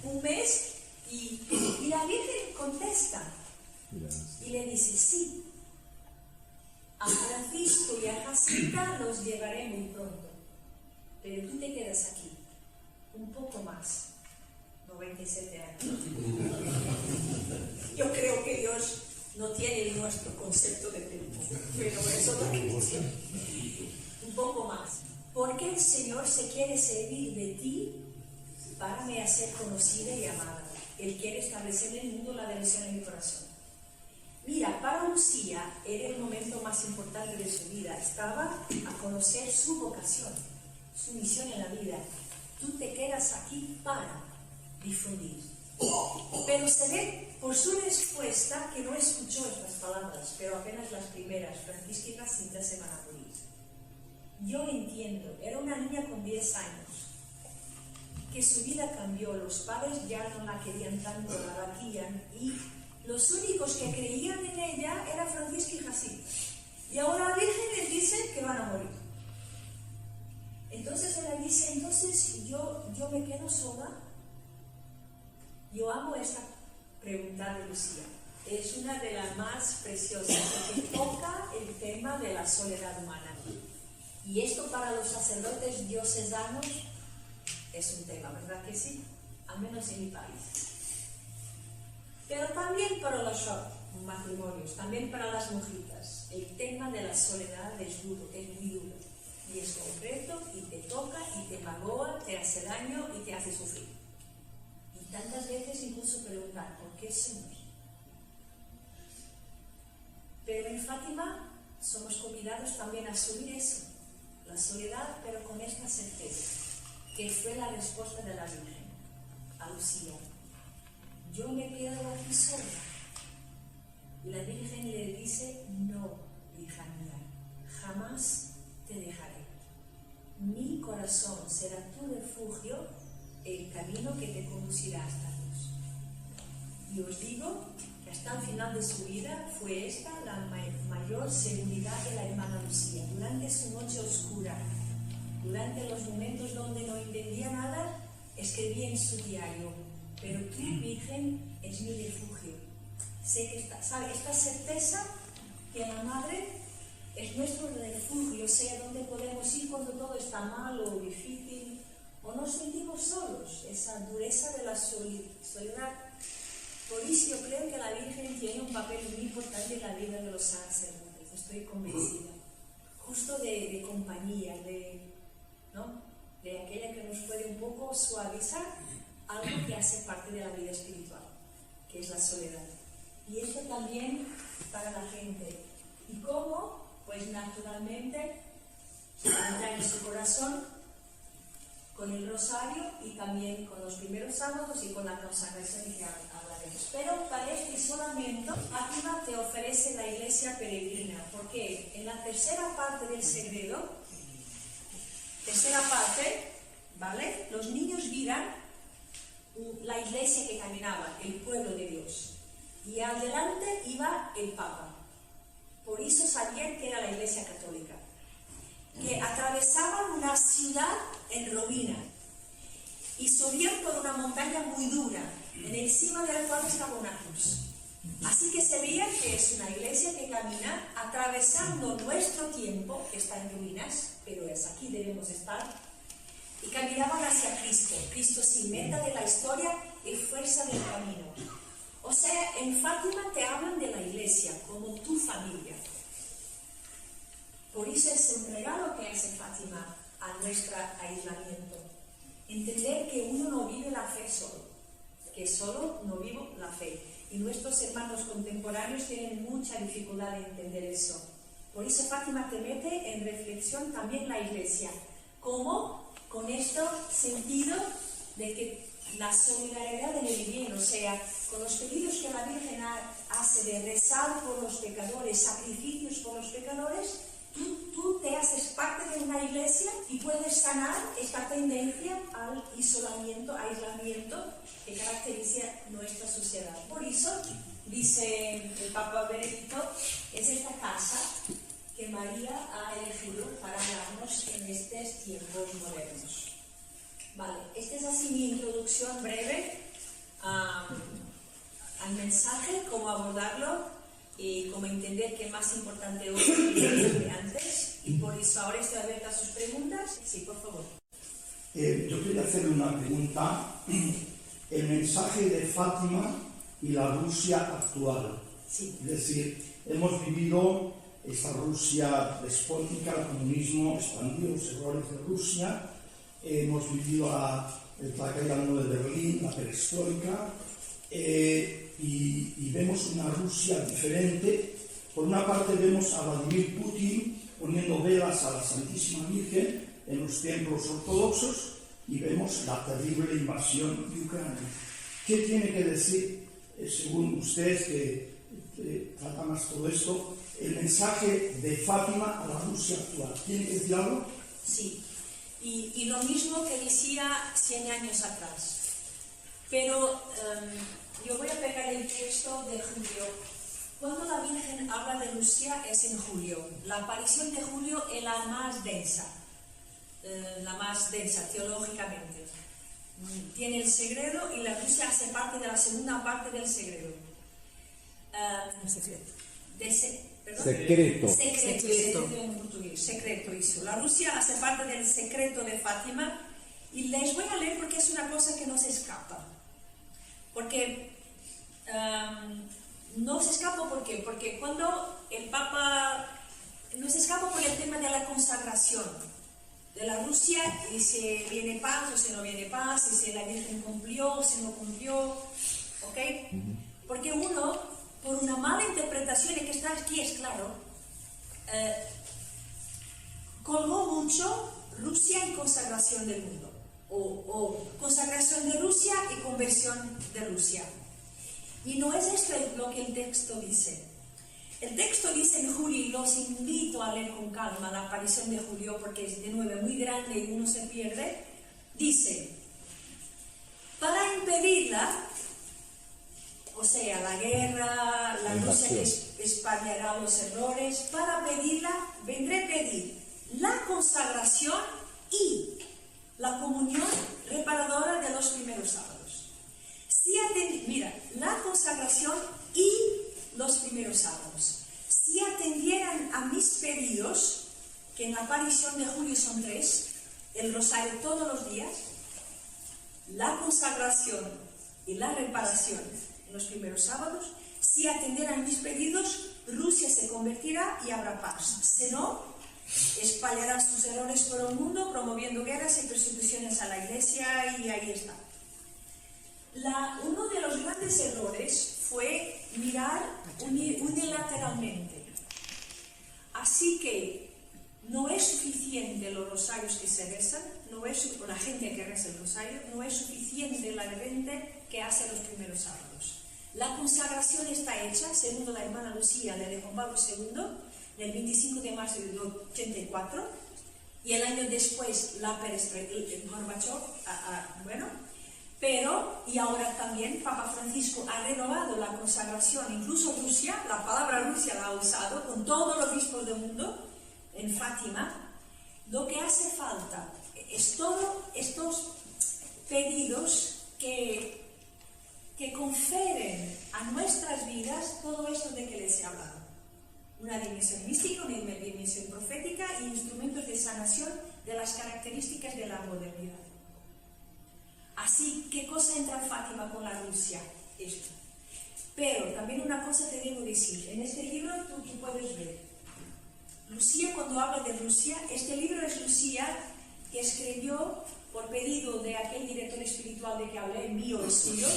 Un mes y la Virgen contesta y le dice, sí, a Francisco y a Jacinta los llevaré muy pronto, pero tú te quedas aquí, un poco más. 97 años. Yo creo que Dios no tiene nuestro concepto de tiempo, pero eso es lo que dice. Un poco más. Porque el Señor se quiere servir de ti para me hacer conocida y amada. Él quiere establecer en el mundo la devoción en mi corazón. Mira, para Lucía era el momento más importante de su vida. Estaba a conocer su vocación, su misión en la vida. Tú te quedas aquí para difundir. Pero se ve por su respuesta que no escuchó estas palabras, pero apenas las primeras. Francisco y Jacinta se van a morir. Yo entiendo, era una niña con 10 años, que su vida cambió, los padres ya no la querían tanto, la batían, y los únicos que creían en ella eran Francisco y Jacinta. Y ahora la Virgen les dice que van a morir. Entonces ella dice, entonces yo me quedo sola. Yo amo esta pregunta de Lucía. Es una de las más preciosas, porque toca el tema de la soledad humana. Y esto para los sacerdotes diocesanos es un tema, ¿verdad que sí? Al menos en mi país. Pero también para los matrimonios, también para las monjitas. El tema de la soledad es duro, es muy duro. Y es concreto, y te toca, y te magoa, te hace daño y te hace sufrir. Y tantas veces incluso preguntar, ¿por qué Señor? Pero en Fátima somos convidados también a asumir eso, la soledad, pero con esta certeza, que fue la respuesta de la Virgen a Lucía. Yo me quedo aquí sola. Y la Virgen le dice, no, hija mía, jamás te dejaré. Mi corazón será tu refugio, el camino que te conducirá hasta Dios. Y os digo que hasta el final de su vida fue esta la mayor seguridad de la hermana Lucía. Durante su noche oscura, durante los momentos donde no entendía nada, escribía en su diario: pero tú, Virgen, es mi refugio. Sé que ¿sabe? Esta certeza que la Madre es nuestro refugio, sea donde podemos ir cuando todo está mal o difícil, o nos sentimos solos, esa dureza de la soledad. Por eso yo creo que la Virgen tiene un papel muy importante en la vida de los sacerdotes, estoy convencida. Justo de compañía, ¿no? De aquella que nos puede un poco suavizar algo que hace parte de la vida espiritual, que es la soledad. Y esto también para la gente. ¿Y cómo? Pues naturalmente se entra en su corazón con el rosario y también con los primeros sábados y con la consagración que hablaremos. Pero para este isolamiento, Fátima te ofrece la iglesia peregrina, porque en la tercera parte del segredo, ¿vale? Los niños miran la iglesia que caminaba, el pueblo de Dios, y adelante iba el Papa. Por eso sabían que era la iglesia católica, que atravesaban una ciudad en ruina y subían por una montaña muy dura, en encima de la cual estaba una cruz. Así que se veía que es una iglesia que camina atravesando nuestro tiempo, que está en ruinas, pero es aquí debemos estar, y caminaban hacia Cristo. Cristo sin meta de la historia y fuerza del camino. O sea, en Fátima te hablan de la iglesia como tu familia. Por eso es un regalo que hace Fátima a nuestro aislamiento. Entender que uno no vive la fe solo, que solo no vivo la fe. Y nuestros hermanos contemporáneos tienen mucha dificultad en entender eso. Por eso Fátima te mete en reflexión también la iglesia, como con este sentido de que la solidaridad en el bien, o sea, con los pedidos que la Virgen hace de rezar por los pecadores, sacrificios por los pecadores, tú te haces parte de una iglesia y puedes sanar esta tendencia al aislamiento que caracteriza nuestra sociedad. Por eso, dice el Papa Benedicto, es esta casa que María ha elegido para darnos en estos tiempos modernos. Vale, esta es así mi introducción breve al mensaje, cómo abordarlo y cómo entender qué es más importante hoy que antes. Y por eso ahora estoy abierta a sus preguntas. Sí, por favor. Yo quería hacerle una pregunta. El mensaje de Fátima y la Rusia actual. Sí. Es decir, hemos vivido esta Rusia despótica, el comunismo expandió los errores de Rusia. Hemos vivido la caída del muro de Berlín, la perestroika, y vemos una Rusia diferente. Por una parte vemos a Vladimir Putin poniendo velas a la Santísima Virgen en los templos ortodoxos y vemos la terrible invasión de Ucrania. ¿Qué tiene que decir, según ustedes que trata más todo esto, el mensaje de Fátima a la Rusia actual? ¿Tiene que decir algo? Sí. Y lo mismo que decía 100 años atrás. Pero yo voy a pegar el texto de Julio. Cuando la Virgen habla de Rusia es en julio. La aparición de julio es la más densa teológicamente. Tiene el segredo y la Rusia hace parte de la segunda parte del segredo. Secreto, eso. La Rusia hace parte del secreto de Fátima y les voy a leer porque es una cosa que no se escapa. Porque no se escapa, ¿por qué? Porque cuando el Papa no se escapa por el tema de la consagración de la Rusia y si viene paz o si no viene paz, y si la Virgen cumplió o si no cumplió, ¿ok? Porque uno, por una mala interpretación, y que está aquí es claro, colgó mucho Rusia en consagración del mundo, o consagración de Rusia y conversión de Rusia. Y no es esto lo que el texto dice. El texto dice en julio, y los invito a leer con calma la aparición de Julio, porque es de nuevo muy grande y uno se pierde. Dice, para impedirla, o o sea, la guerra, la Rusia que españará los errores, para pedirla, vendré a pedir la consagración y la comunión reparadora de los primeros sábados. Mira, la consagración y los primeros sábados. Si atendieran a mis pedidos, que en la aparición de julio son 3, el rosario todos los días, la consagración y la reparación en los primeros sábados, si atendieran mis pedidos, Rusia se convertirá y habrá paz. Si no, espallarán sus errores por el mundo, promoviendo guerras y persecuciones a la Iglesia, y ahí está. Uno de los grandes errores fue mirar unilateralmente. Así que no es suficiente los rosarios que se rezan, o la gente que reza el rosario, no es suficiente la gente que hace los primeros sábados. La consagración está hecha, según la hermana Lucía de Juan Pablo II, el 25 de marzo de 1984, y el año después la Gorbachev, y ahora también Papa Francisco ha renovado la consagración, incluso Rusia, la palabra Rusia la ha usado con todos los obispos del mundo en Fátima. Lo que hace falta es todos estos pedidos que conferen a nuestras vidas todo esto de que les he hablado. Una dimensión mística, una dimensión profética e instrumentos de sanación de las características de la modernidad. Así, ¿qué cosa entra en Fátima con la Rusia? Esto. Pero también una cosa te debo decir. En este libro tú puedes ver. Lucía, cuando habla de Rusia, este libro es Lucía que escribió por pedido de aquel director espiritual de que hablé, mío estilo,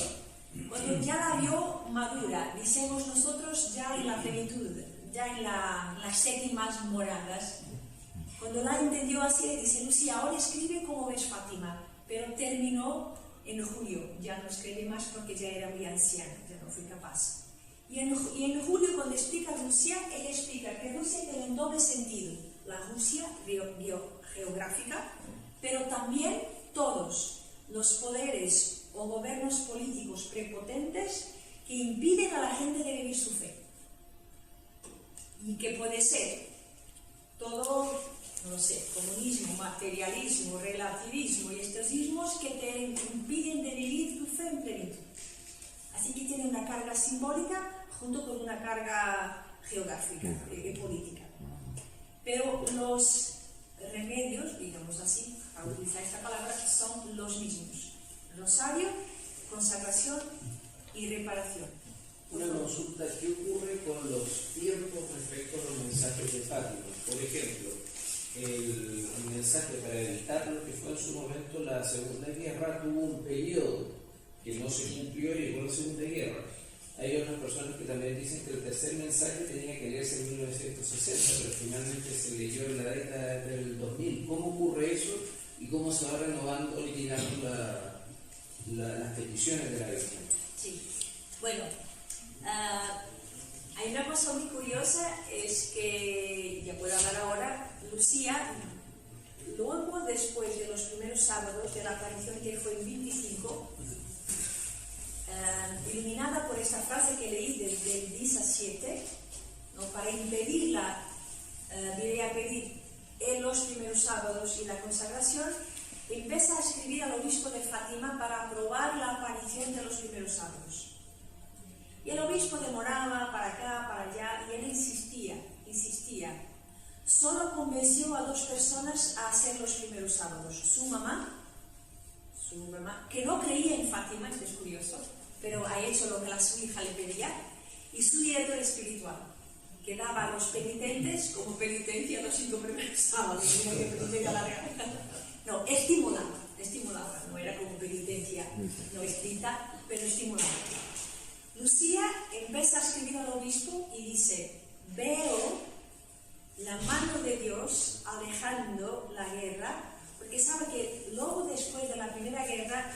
cuando ya la vio madura, decimos nosotros ya en la plenitud, ya en las séptimas moradas. Cuando la entendió así, le dice: Lucía, ahora escribe como ves Fátima. Pero terminó en julio, ya no escribe más porque ya era muy anciano, ya no fui capaz. Y en julio, cuando explica Rusia, él explica que Rusia tiene un doble sentido: la Rusia geográfica, pero también todos los poderes o gobiernos políticos prepotentes que impiden a la gente de vivir su fe. Y que puede ser todo, no sé, comunismo, materialismo, relativismo y estos ismos que te impiden de vivir tu fe en plenitud. Así que tiene una carga simbólica junto con una carga geográfica y política. Pero los remedios, digamos así, para utilizar esta palabra, son los mismos: rosario, consagración y reparación. Una consulta: ¿qué ocurre con los tiempos respecto a los mensajes de Fátima? Por ejemplo, el mensaje para evitar lo que fue en su momento la Segunda Guerra tuvo un periodo que no se cumplió y llegó la Segunda Guerra. Hay otras personas que también dicen que el tercer mensaje tenía que leerse en 1960, pero finalmente se leyó en la década del 2000. ¿Cómo ocurre eso y cómo se va renovando, liquidando las peticiones de la Virgen? Sí, bueno, hay una cosa muy curiosa, es que, ya puedo hablar ahora, Lucía, luego después de los primeros sábados de la aparición, que fue en 25, iluminada por esta frase que leí del 10 a 7, ¿no? Para impedirla, diré a pedir en los primeros sábados y la consagración, empieza a escribir al obispo de Fátima para aprobar la aparición de los primeros sábados. Y el obispo demoraba para acá, para allá, y él insistía. Solo convenció a 2 personas a hacer los primeros sábados: su mamá, que no creía en Fátima, esto es curioso, pero ha hecho lo que su hija le pedía, y su director espiritual, que daba a los penitentes como penitencia los 5 primeros sábados. No, estimulaba, no era como penitencia no escrita, pero estimulaba. Lucía empieza a escribir al obispo y dice: veo la mano de Dios alejando la guerra, porque sabe que luego, después de la primera guerra,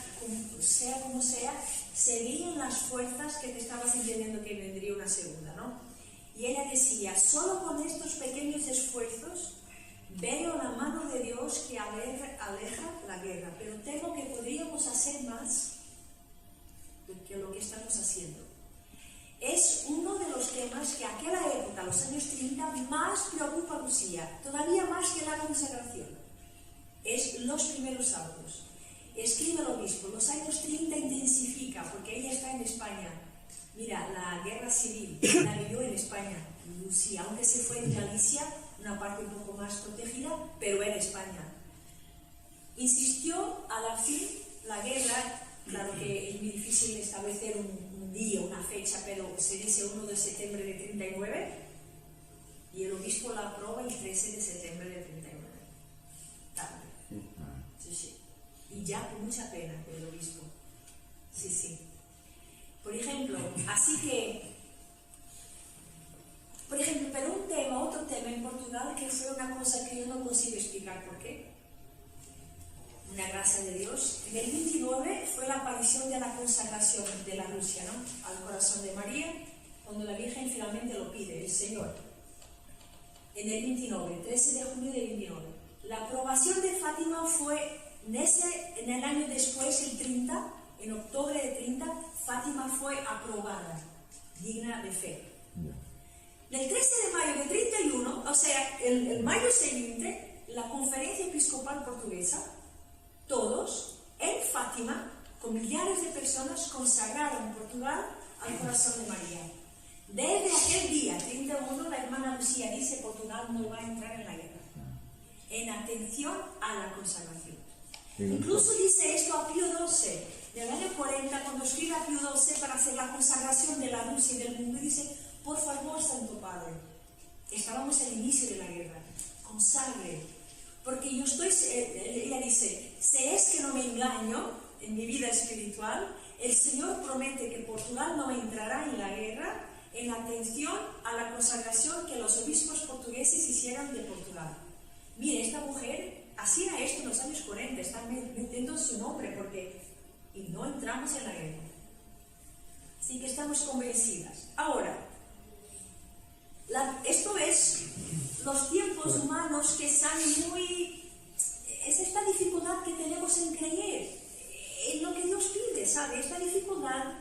sea como sea, se veían las fuerzas que te estabas entendiendo que vendría una segunda, ¿no? Y ella decía: solo con estos pequeños esfuerzos veo la mano de Dios que aleja la guerra, pero temo que podríamos hacer más que lo que estamos haciendo. 40, los años 30, más preocupa a Lucía, todavía más que la consagración. Es los primeros sábados. Escribe el obispo, los años 30 intensifica, porque ella está en España. Mira, la guerra civil la vivió en España, Lucía, aunque se fue en Galicia, una parte un poco más protegida, pero en España. Insistió a la fin la guerra, claro que es muy difícil establecer un día, una fecha, pero se dice 1 de septiembre de 39, y el obispo la aprueba el 13 de septiembre de 39. Tarde. Sí, sí. Y ya con mucha pena el obispo. Sí, sí. Por ejemplo, pero otro tema en Portugal que fue una cosa que yo no consigo explicar por qué. Una gracia de Dios. En el 29 fue la aparición de la consagración de la Rusia, ¿no? Al corazón de María, cuando la Virgen finalmente lo pide, el Señor. En el 29, 13 de junio del 29. La aprobación de Fátima fue en el año después, el 30, en octubre de 30, Fátima fue aprobada, digna de fe. El 13 de mayo de 31, o sea, el mayo siguiente, la Conferencia Episcopal Portuguesa, todos en Fátima, con millares de personas, consagraron Portugal al corazón de María. Desde aquel día, 31, la hermana Lucía dice: Portugal no va a entrar en la guerra. En atención a la consagración. Incluso dice esto a Pío XII, del año 40, cuando escribe a Pío XII para hacer la consagración de la Rusia y del mundo, y dice: por favor, Santo Padre, estábamos al inicio de la guerra, consagre, porque yo estoy, ella dice, si es que no me engaño en mi vida espiritual, el Señor promete que Portugal no entrará en la guerra en atención a la consagración que los obispos portugueses hicieron de Portugal. Mire, esta mujer hacía esto en los años 40, están metiendo su nombre y no entramos en la guerra. Así que estamos convencidas. Ahora, esto es los tiempos humanos que están es esta dificultad que tenemos en creer en lo que Dios pide, ¿sabe? Esta dificultad,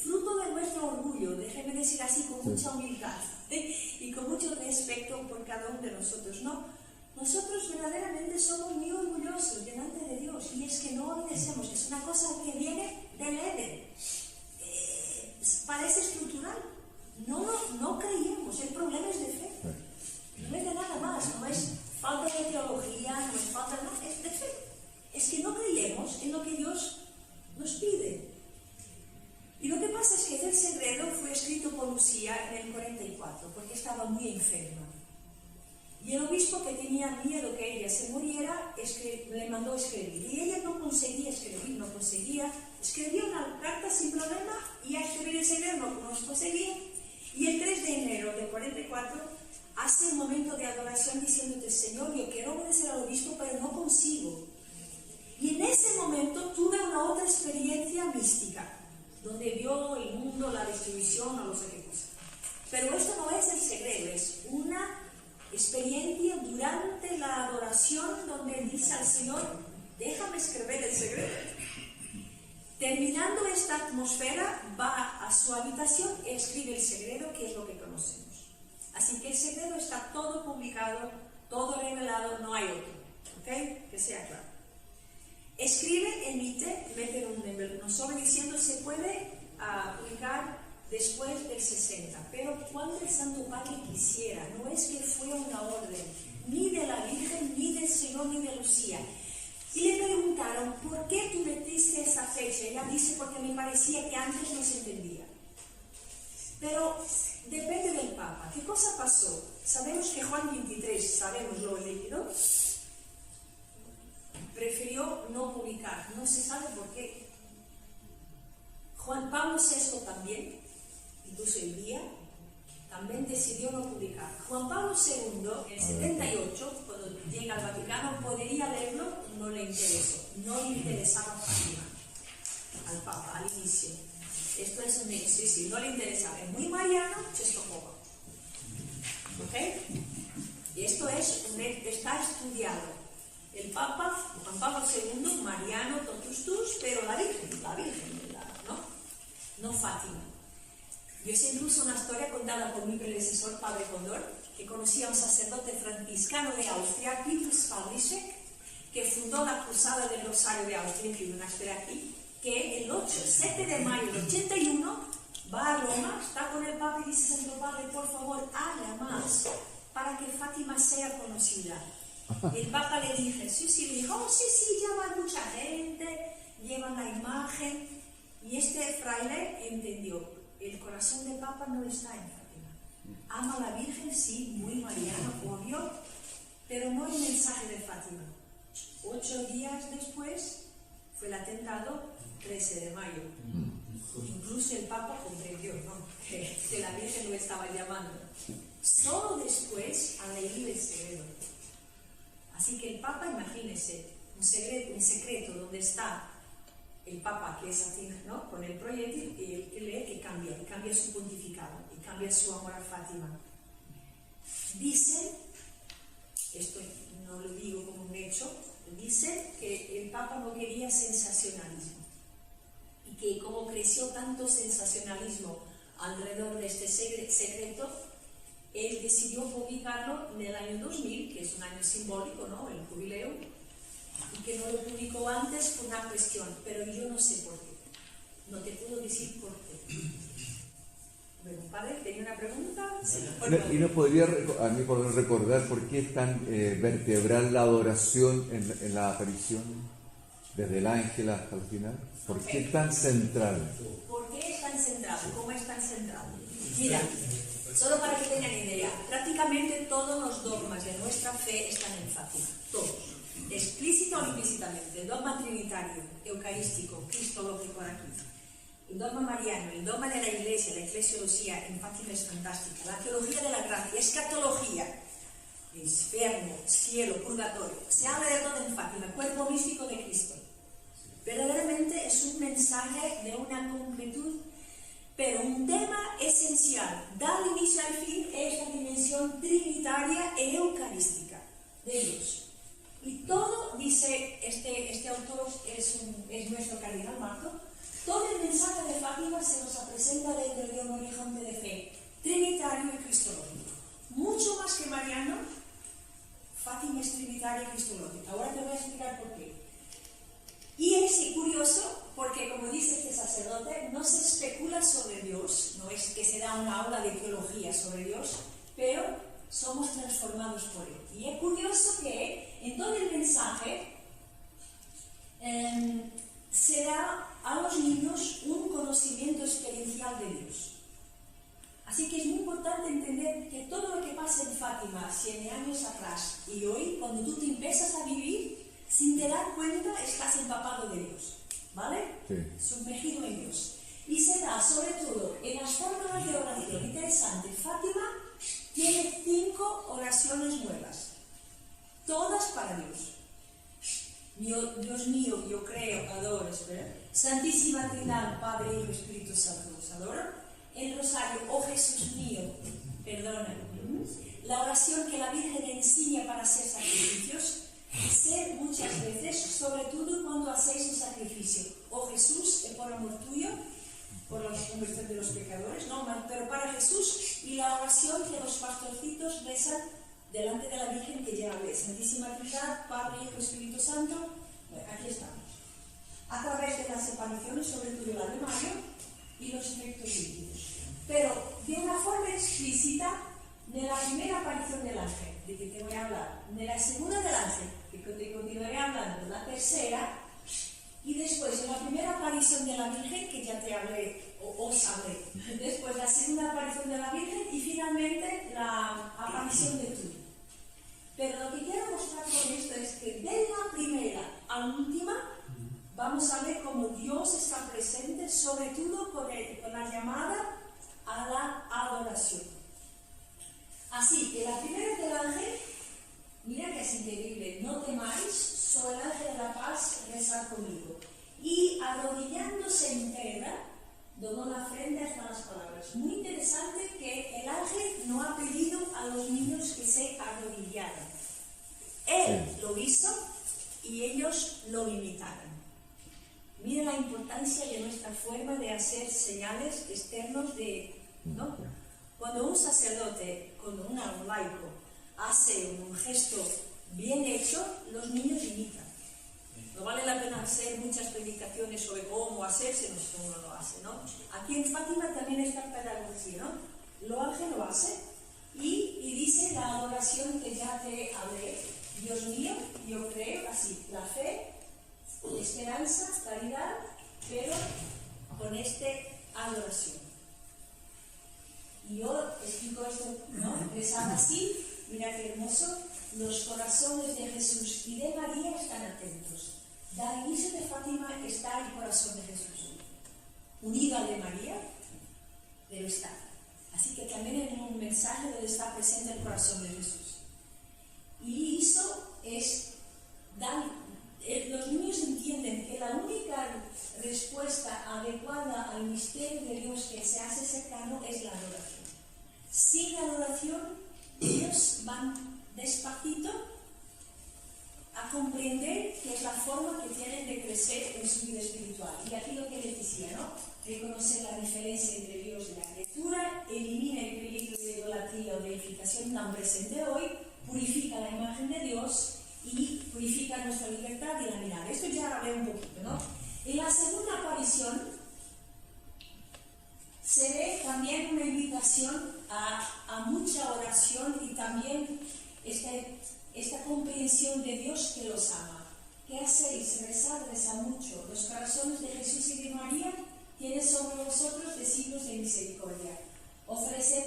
fruto de nuestro orgullo, déjeme decir así con mucha humildad y con mucho respeto por cada uno de nosotros, ¿no? Nosotros verdaderamente somos muy orgullosos delante de Dios, y es que no obedecemos, es una cosa que viene del Edén, parece estructural, no creíamos, el problema es de fe, no es de nada más, no es falta de teología, no es falta de nada, es de fe, es que no creemos en lo que Dios nos pide. Y lo que pasa es que el secreto fue escrito por Lucía en el 44, porque estaba muy enferma. Y el obispo, que tenía miedo que ella se muriera, le mandó escribir. Y ella no conseguía escribir, escribió una carta sin problema, y a escribir el secreto no conseguía. Y el 3 de enero del 44 hace un momento de adoración diciéndote: Señor, yo quiero obedecer al obispo, pero no consigo. Y en ese momento tuve una otra experiencia mística, donde vio el mundo, la distribución, o no sé qué cosa. Pero esto no es el secreto, es una experiencia durante la adoración donde dice al Señor: déjame escribir el secreto. Terminando esta atmósfera, va a su habitación y escribe el secreto, que es lo que conocemos. Así que el secreto está todo publicado, todo revelado, no hay otro, ¿ok? Que sea claro. Escribe, emite, mete un sobre diciendo: se puede publicar después del 60, pero cuando el Santo Padre quisiera, no es que fue una orden, ni de la Virgen, ni del Señor, ni de Lucía. Y le preguntaron: ¿por qué tú metiste esa fecha? Ella dice: porque me parecía que antes no se entendía. Pero depende del Papa. ¿Qué cosa pasó? Sabemos que Juan 23, sabemos lo leído, prefirió no publicar, no se sabe por qué. Juan Pablo VI también, incluso el día, también decidió no publicar. Juan Pablo II, en el 78, cuando llega al Vaticano, podría leerlo, no le interesó, no le interesaba Fátima al Papa al inicio. Esto es un hecho, sí, no le interesaba, es muy mariano, Czestochowa. ¿Ok? Y esto está estudiado. El Papa, Juan Pablo II, mariano, totus tus, pero la Virgen, ¿no? No Fátima. Yo sé incluso una historia contada por mi predecesor, Padre Condor, que conocía a un sacerdote franciscano de Austria, Petrus Pavlicek, que fundó la Cruzada del Rosario de Austria, que una historia aquí, que el 7 de mayo del 81 va a Roma, está con el Papa y dice: Santo Padre, por favor, haga más para que Fátima sea conocida. El Papa le dijo, le dijo, oh, sí, llama mucha gente, llevan la imagen, y este fraile entendió, el corazón del Papa no está en Fátima. Ama a la Virgen, sí, muy mariano, obvio, pero no el mensaje de Fátima. 8 días después fue el atentado 13 de mayo. Incluso el Papa comprendió, ¿no?, que la Virgen lo estaba llamando. Solo después ha leído el secreto. Así que el Papa, imagínense, un secreto donde está el Papa, que es así, ¿no?, con el proyectil, y el que lee, que cambia su pontificado, y cambia su amor a Fátima. Dicen, esto no lo digo como un hecho, dicen que el Papa no quería sensacionalismo, y que como creció tanto sensacionalismo alrededor de este secreto, él decidió publicarlo en el año 2000, que es un año simbólico, ¿no?, el jubileo, y que no lo publicó antes por una cuestión, pero yo no sé por qué. No te puedo decir por qué. Bueno, padre, ¿tenía una pregunta? Sí. ¿Y nos podría a mí poder recordar por qué es tan vertebral la adoración en la aparición, desde el ángel hasta el final? ¿Por qué es tan central? ¿Por qué es tan central? ¿Cómo es tan central? Mira, solo para que tengan idea, prácticamente todos los dogmas de nuestra fe están en Fátima, todos, explícito o implícitamente. El dogma trinitario, eucarístico, cristológico aquí, el dogma mariano, el dogma de la Iglesia, la eclesiología en Fátima es fantástica, la teología de la gracia, escatología, infierno, cielo, purgatorio, se habla de todo en Fátima, cuerpo místico de Cristo. Verdaderamente es un mensaje de una concretud, pero un tema esencial, dar inicio al fin, es la dimensión trinitaria e eucarística de Dios. Y todo, dice este autor, es nuestro cardenal Marto, todo el mensaje de Fátima se nos presenta dentro de un horizonte de fe trinitario y cristológico. Mucho más que mariano, Fátima es trinitaria y cristológica. Ahora te voy a explicar por qué. Y es curioso porque, como dice este sacerdote, no se especula sobre Dios, no es que se da una aula de teología sobre Dios, pero somos transformados por Él. Y es curioso que en todo el mensaje se da a los niños un conocimiento experiencial de Dios. Así que es muy importante entender que todo lo que pasa en Fátima 100 años atrás y hoy, cuando tú te empiezas a vivir, sin te dar cuenta, estás empapado de Dios, ¿vale? Sí. Sumergido en Dios. Y se da sobre todo en las fórmulas de oración. Interesante, Fátima tiene 5 oraciones nuevas, todas para Dios. Dios mío, yo creo, adoro, espera. Santísima Trinidad, Padre, Hijo, Espíritu Santo, os adoro. El rosario, oh Jesús mío, perdona. La oración que la Virgen enseña para hacer sacrificios. Ser muchas veces, sobre todo cuando hacéis un sacrificio, oh Jesús, por amor tuyo, por la conversión de los pecadores, no, pero para Jesús, y la oración que los pastorcitos rezan delante de la Virgen que ya hablé, Santísima Trinidad, Padre, Hijo, Espíritu Santo. Bueno, aquí estamos. A través de las apariciones, sobre todo la de Mayo, y los efectos líquidos. Pero de una forma explícita, de la primera aparición del ángel, de que te voy a hablar, de la segunda del ángel, que te continuaré hablando, la tercera, y después de la primera aparición de la Virgen, que ya te hablé, o os hablé, después la segunda aparición de la Virgen, y finalmente la aparición de tú. Pero lo que quiero mostrar con esto es que de la primera a la última, vamos a ver cómo Dios está presente, sobre todo con la llamada a la adoración. Así que la primera del ángel, mira que es increíble, no temáis, soy el ángel de la paz, rezad conmigo. Y arrodillándose en tierra, donó la frente hasta las palabras. Muy interesante que el ángel no ha pedido a los niños que se arrodillaran. Él lo hizo y ellos lo imitaron. Mira la importancia de nuestra forma de hacer señales externos de ¿no? Cuando un sacerdote, cuando un laico hace un gesto bien hecho, los niños imitan. No vale la pena hacer muchas predicaciones sobre cómo hacerse, no sé cómo uno lo hace, ¿no? Aquí en Fátima también está pedagogía, ¿no? Lo ángel lo hace y dice la adoración que ya te hablé. Dios mío, yo creo, así, la fe, esperanza, caridad, pero con adoración. Y yo explico esto, ¿no? Rezaba así, mira qué hermoso, los corazones de Jesús y de María están atentos. Al inicio de Fátima está el corazón de Jesús, unido al de María, pero está. Así que también en un mensaje donde está presente el corazón de Jesús. Y eso es, los niños entienden que la única respuesta adecuada al misterio de Dios que se hace cercano es la adoración. Sin adoración, ellos van despacito a comprender que es la forma que tienen de crecer en su vida espiritual. Y aquí lo que les decía, ¿no? Reconocer la diferencia entre Dios y la criatura, elimina el peligro de idolatría o deificación tan presente hoy, purifica la imagen de Dios y purifica nuestra libertad y la mirada. Esto ya hablé un poquito, ¿no? En la segunda aparición se ve también una invitación a mucha oración y también esta comprensión de Dios que los ama. ¿Qué hacéis? Rezad, reza mucho. Los corazones de Jesús y de María tienen sobre vosotros signos de misericordia. Ofreced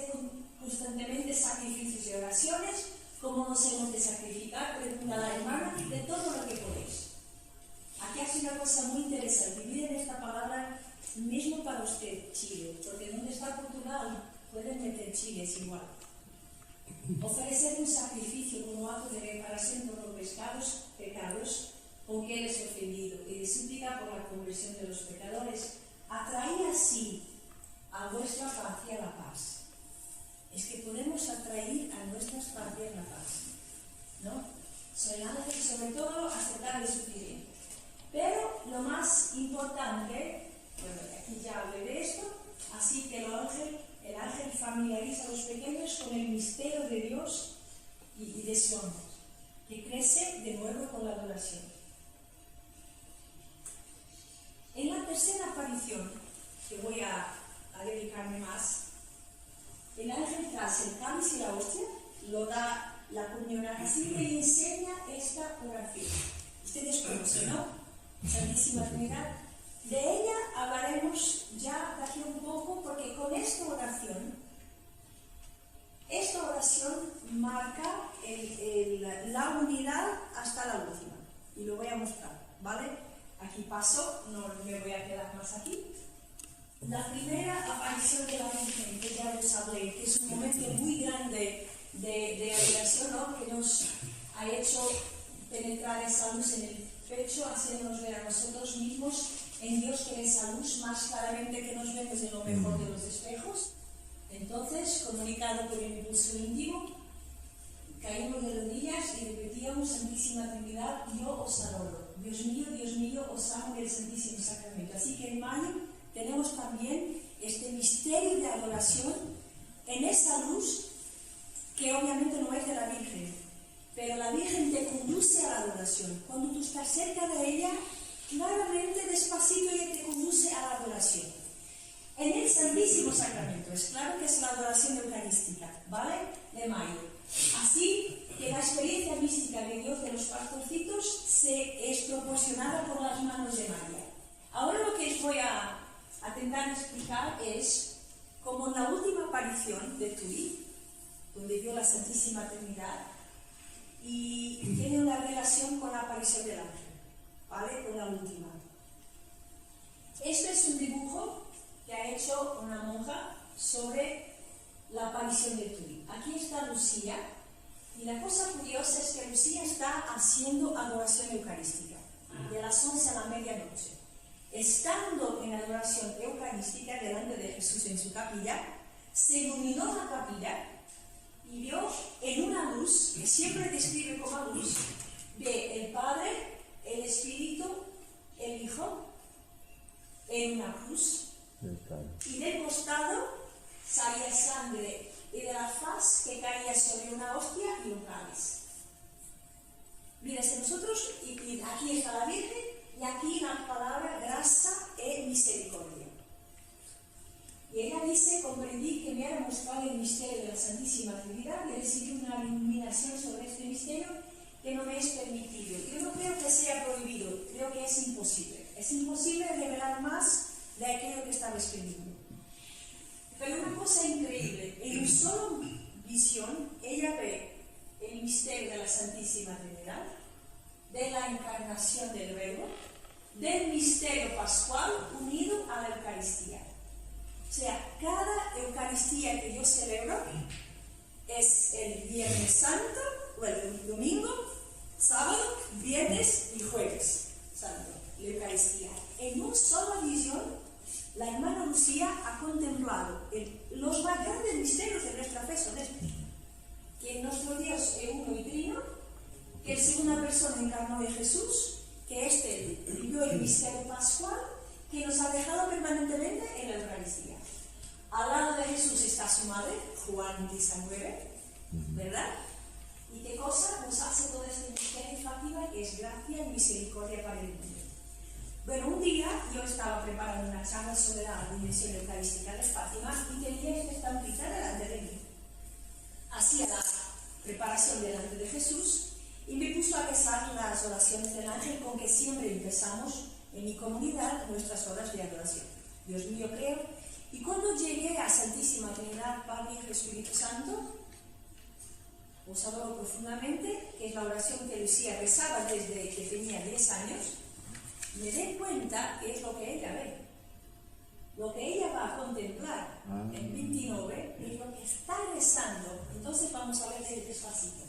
constantemente sacrificios y oraciones, como nos hemos de sacrificar, pregunta la hermana, de todo lo que podéis. Aquí hace una cosa muy interesante. Miren esta palabra mismo para usted, Chile, porque donde está Portugal pueden meter Chile, es igual. Ofrecer un sacrificio como acto de reparación por los pecados con que eres ofendido y de súplica por la conversión de los pecadores, atraer así a vuestra patria la paz. Es que podemos atraer a nuestras patrias la paz, ¿no? Sobre todo aceptar el sufrimiento. Pero lo más importante, bueno, aquí ya hablé de esto, así que el ángel familiariza a los pequeños con el misterio de Dios y de su amor, que crece de nuevo con la adoración. En la tercera aparición, que voy a dedicarme más, el ángel tras el cáliz y la hostia, lo da la comunión a Jacinta y enseña esta oración. Ustedes conocen, ¿no? Santísima Trinidad. De ella hablaremos ya de aquí un poco, porque con esta oración marca la unidad hasta la última. Y lo voy a mostrar, ¿vale? Aquí paso, no me voy a quedar más aquí. La primera aparición de la Virgen, que ya les hablé, que es un momento muy grande de adoración, ¿no? Que nos ha hecho penetrar esa luz en el pecho, haciéndonos ver a nosotros mismos en Dios, que es esa luz más claramente que nos vemos en lo mejor de los espejos. Entonces, comunicado por el impulso íntimo, caímos de rodillas y repetíamos: Santísima Trinidad, yo os adoro. Dios mío, os amo en el Santísimo Sacramento. Así que en mayo tenemos también este misterio de adoración en esa luz, que obviamente no es de la Virgen, pero la Virgen te conduce a la adoración. Cuando tú estás cerca de ella, claramente, despacito, ella te conduce a la adoración. En el Santísimo Sacramento, es claro que es la adoración eucarística, ¿vale? De mayo. Así que la experiencia mística de Dios de los pastorcitos es proporcionada por las manos de María. Ahora lo que os voy a intentar explicar es cómo en la última aparición de Tui, donde vio la Santísima Trinidad, y tiene una relación con la aparición del ángel, ¿vale? Con la última. Esto es un dibujo que ha hecho una monja sobre la aparición de Tui. Aquí está Lucía, y la cosa curiosa es que Lucía está haciendo adoración eucarística, de las 11 a la medianoche. Estando en adoración eucarística delante de Jesús en su capilla, se iluminó la capilla y vio en una luz, que siempre describe como luz, ve el Padre, el Espíritu, el Hijo, en una cruz, y del costado salía sangre y de la faz que caía sobre una hostia y un cáliz. Mira, si nosotros, y aquí está la Virgen, y aquí la palabra gracia y misericordia. Y ella dice, comprendí que me era mostrado el misterio de la Santísima Trinidad y recibí una iluminación sobre este misterio que no me es permitido. Yo no creo que sea prohibido, creo que es imposible. Es imposible revelar más de aquello que estaba escribiendo. Pero una cosa increíble, en una sola visión, ella ve el misterio de la Santísima Trinidad, de la encarnación del Verbo, del misterio pascual unido a la Eucaristía. O sea, cada Eucaristía que yo celebro es el Viernes Santo, o el domingo, sábado, viernes y jueves santo, la Eucaristía. En una sola visión, la hermana Lucía ha contemplado los más grandes misterios de nuestra fe son estos: que nuestro Dios es uno y trino, que es una persona encarnó en Jesús, que vivió el misterio pascual, que nos ha dejado permanentemente en la Eucaristía. Al lado de Jesús está su madre, Juan 19, ¿verdad? ¿Y qué cosa nos hace todo este misterio de Fátima? Que es gracia y misericordia para el mundo. Bueno, un día yo estaba preparando una charla sobre la dimensión eucarística de Fátima y tenía esta estampita delante de mí. Hacía la preparación delante de Jesús y me puso a rezar las oraciones del ángel con que siempre empezamos en mi comunidad nuestras horas de adoración. Dios mío, creo. Y cuando llegué a Santísima Trinidad, Padre, Hijo y Espíritu Santo, os adoro profundamente, que es la oración que Lucía rezaba desde que tenía 10 años, me doy cuenta que es lo que ella ve. Lo que ella va a contemplar en 29 es lo que está rezando. Entonces vamos a ver despacito.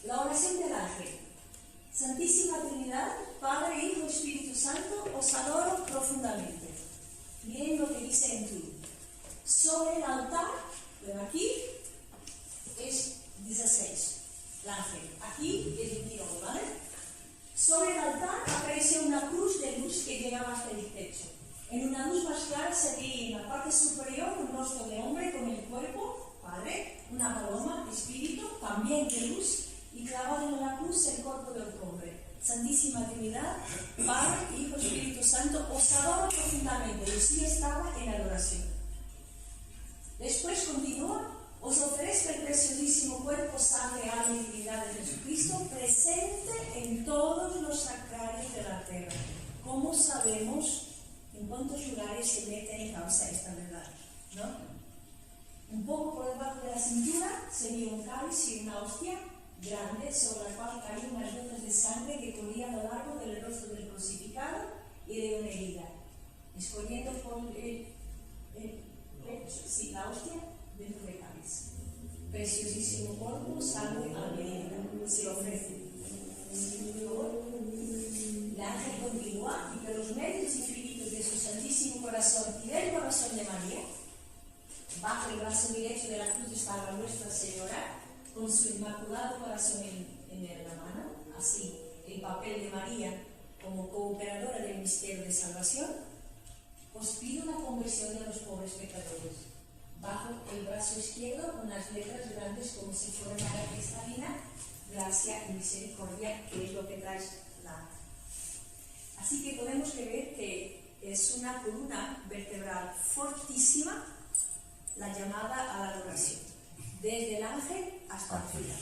La oración del ángel. Santísima Trinidad, Padre, Hijo y Espíritu Santo, os adoro profundamente. Miren lo que dice en tú. Sobre el altar, bueno, aquí es 16, el ángel. Aquí es 29, ¿vale? Sobre el altar apareció una cruz de luz que llegaba hasta el techo. En una luz más clara se veía en la parte superior un rostro de hombre con el cuerpo, Padre, una paloma, Espíritu, también de luz, y clavado en la cruz el cuerpo del hombre. Santísima Trinidad, Padre, Hijo, Espíritu Santo, os adoro profundamente. Lucía estaba en adoración. Después continúa: os ofrezco el preciosísimo cuerpo, sangre, alma y divinidad de Jesucristo, presente en todos los sacrarios de la tierra. ¿Cómo sabemos en cuántos lugares se mete en causa esta verdad? ¿No? Un poco por debajo de la cintura se vio un cáliz y una hostia grande sobre la cual caían unas gotas de sangre que corrían a lo largo del rostro del crucificado y de una herida. Escorriendo por la hostia dentro del cáliz. Preciosísimo cuerpo, sangre, alma y vida. Se lo ofrece. El ángel continúa y que los medios infinitos de su santísimo corazón y del corazón de María, bajo el brazo derecho de la cruz estaba Nuestra Señora, con su inmaculado corazón en la mano, así el papel de María como cooperadora del misterio de salvación. Os pido la conversión de los pobres pecadores. Bajo el brazo izquierdo unas letras grandes como si fuera una cristalina, gracia y misericordia, que es lo que trae la. Así que podemos ver que es una columna vertebral fortísima, la llamada a la adoración, desde el ángel hasta el final.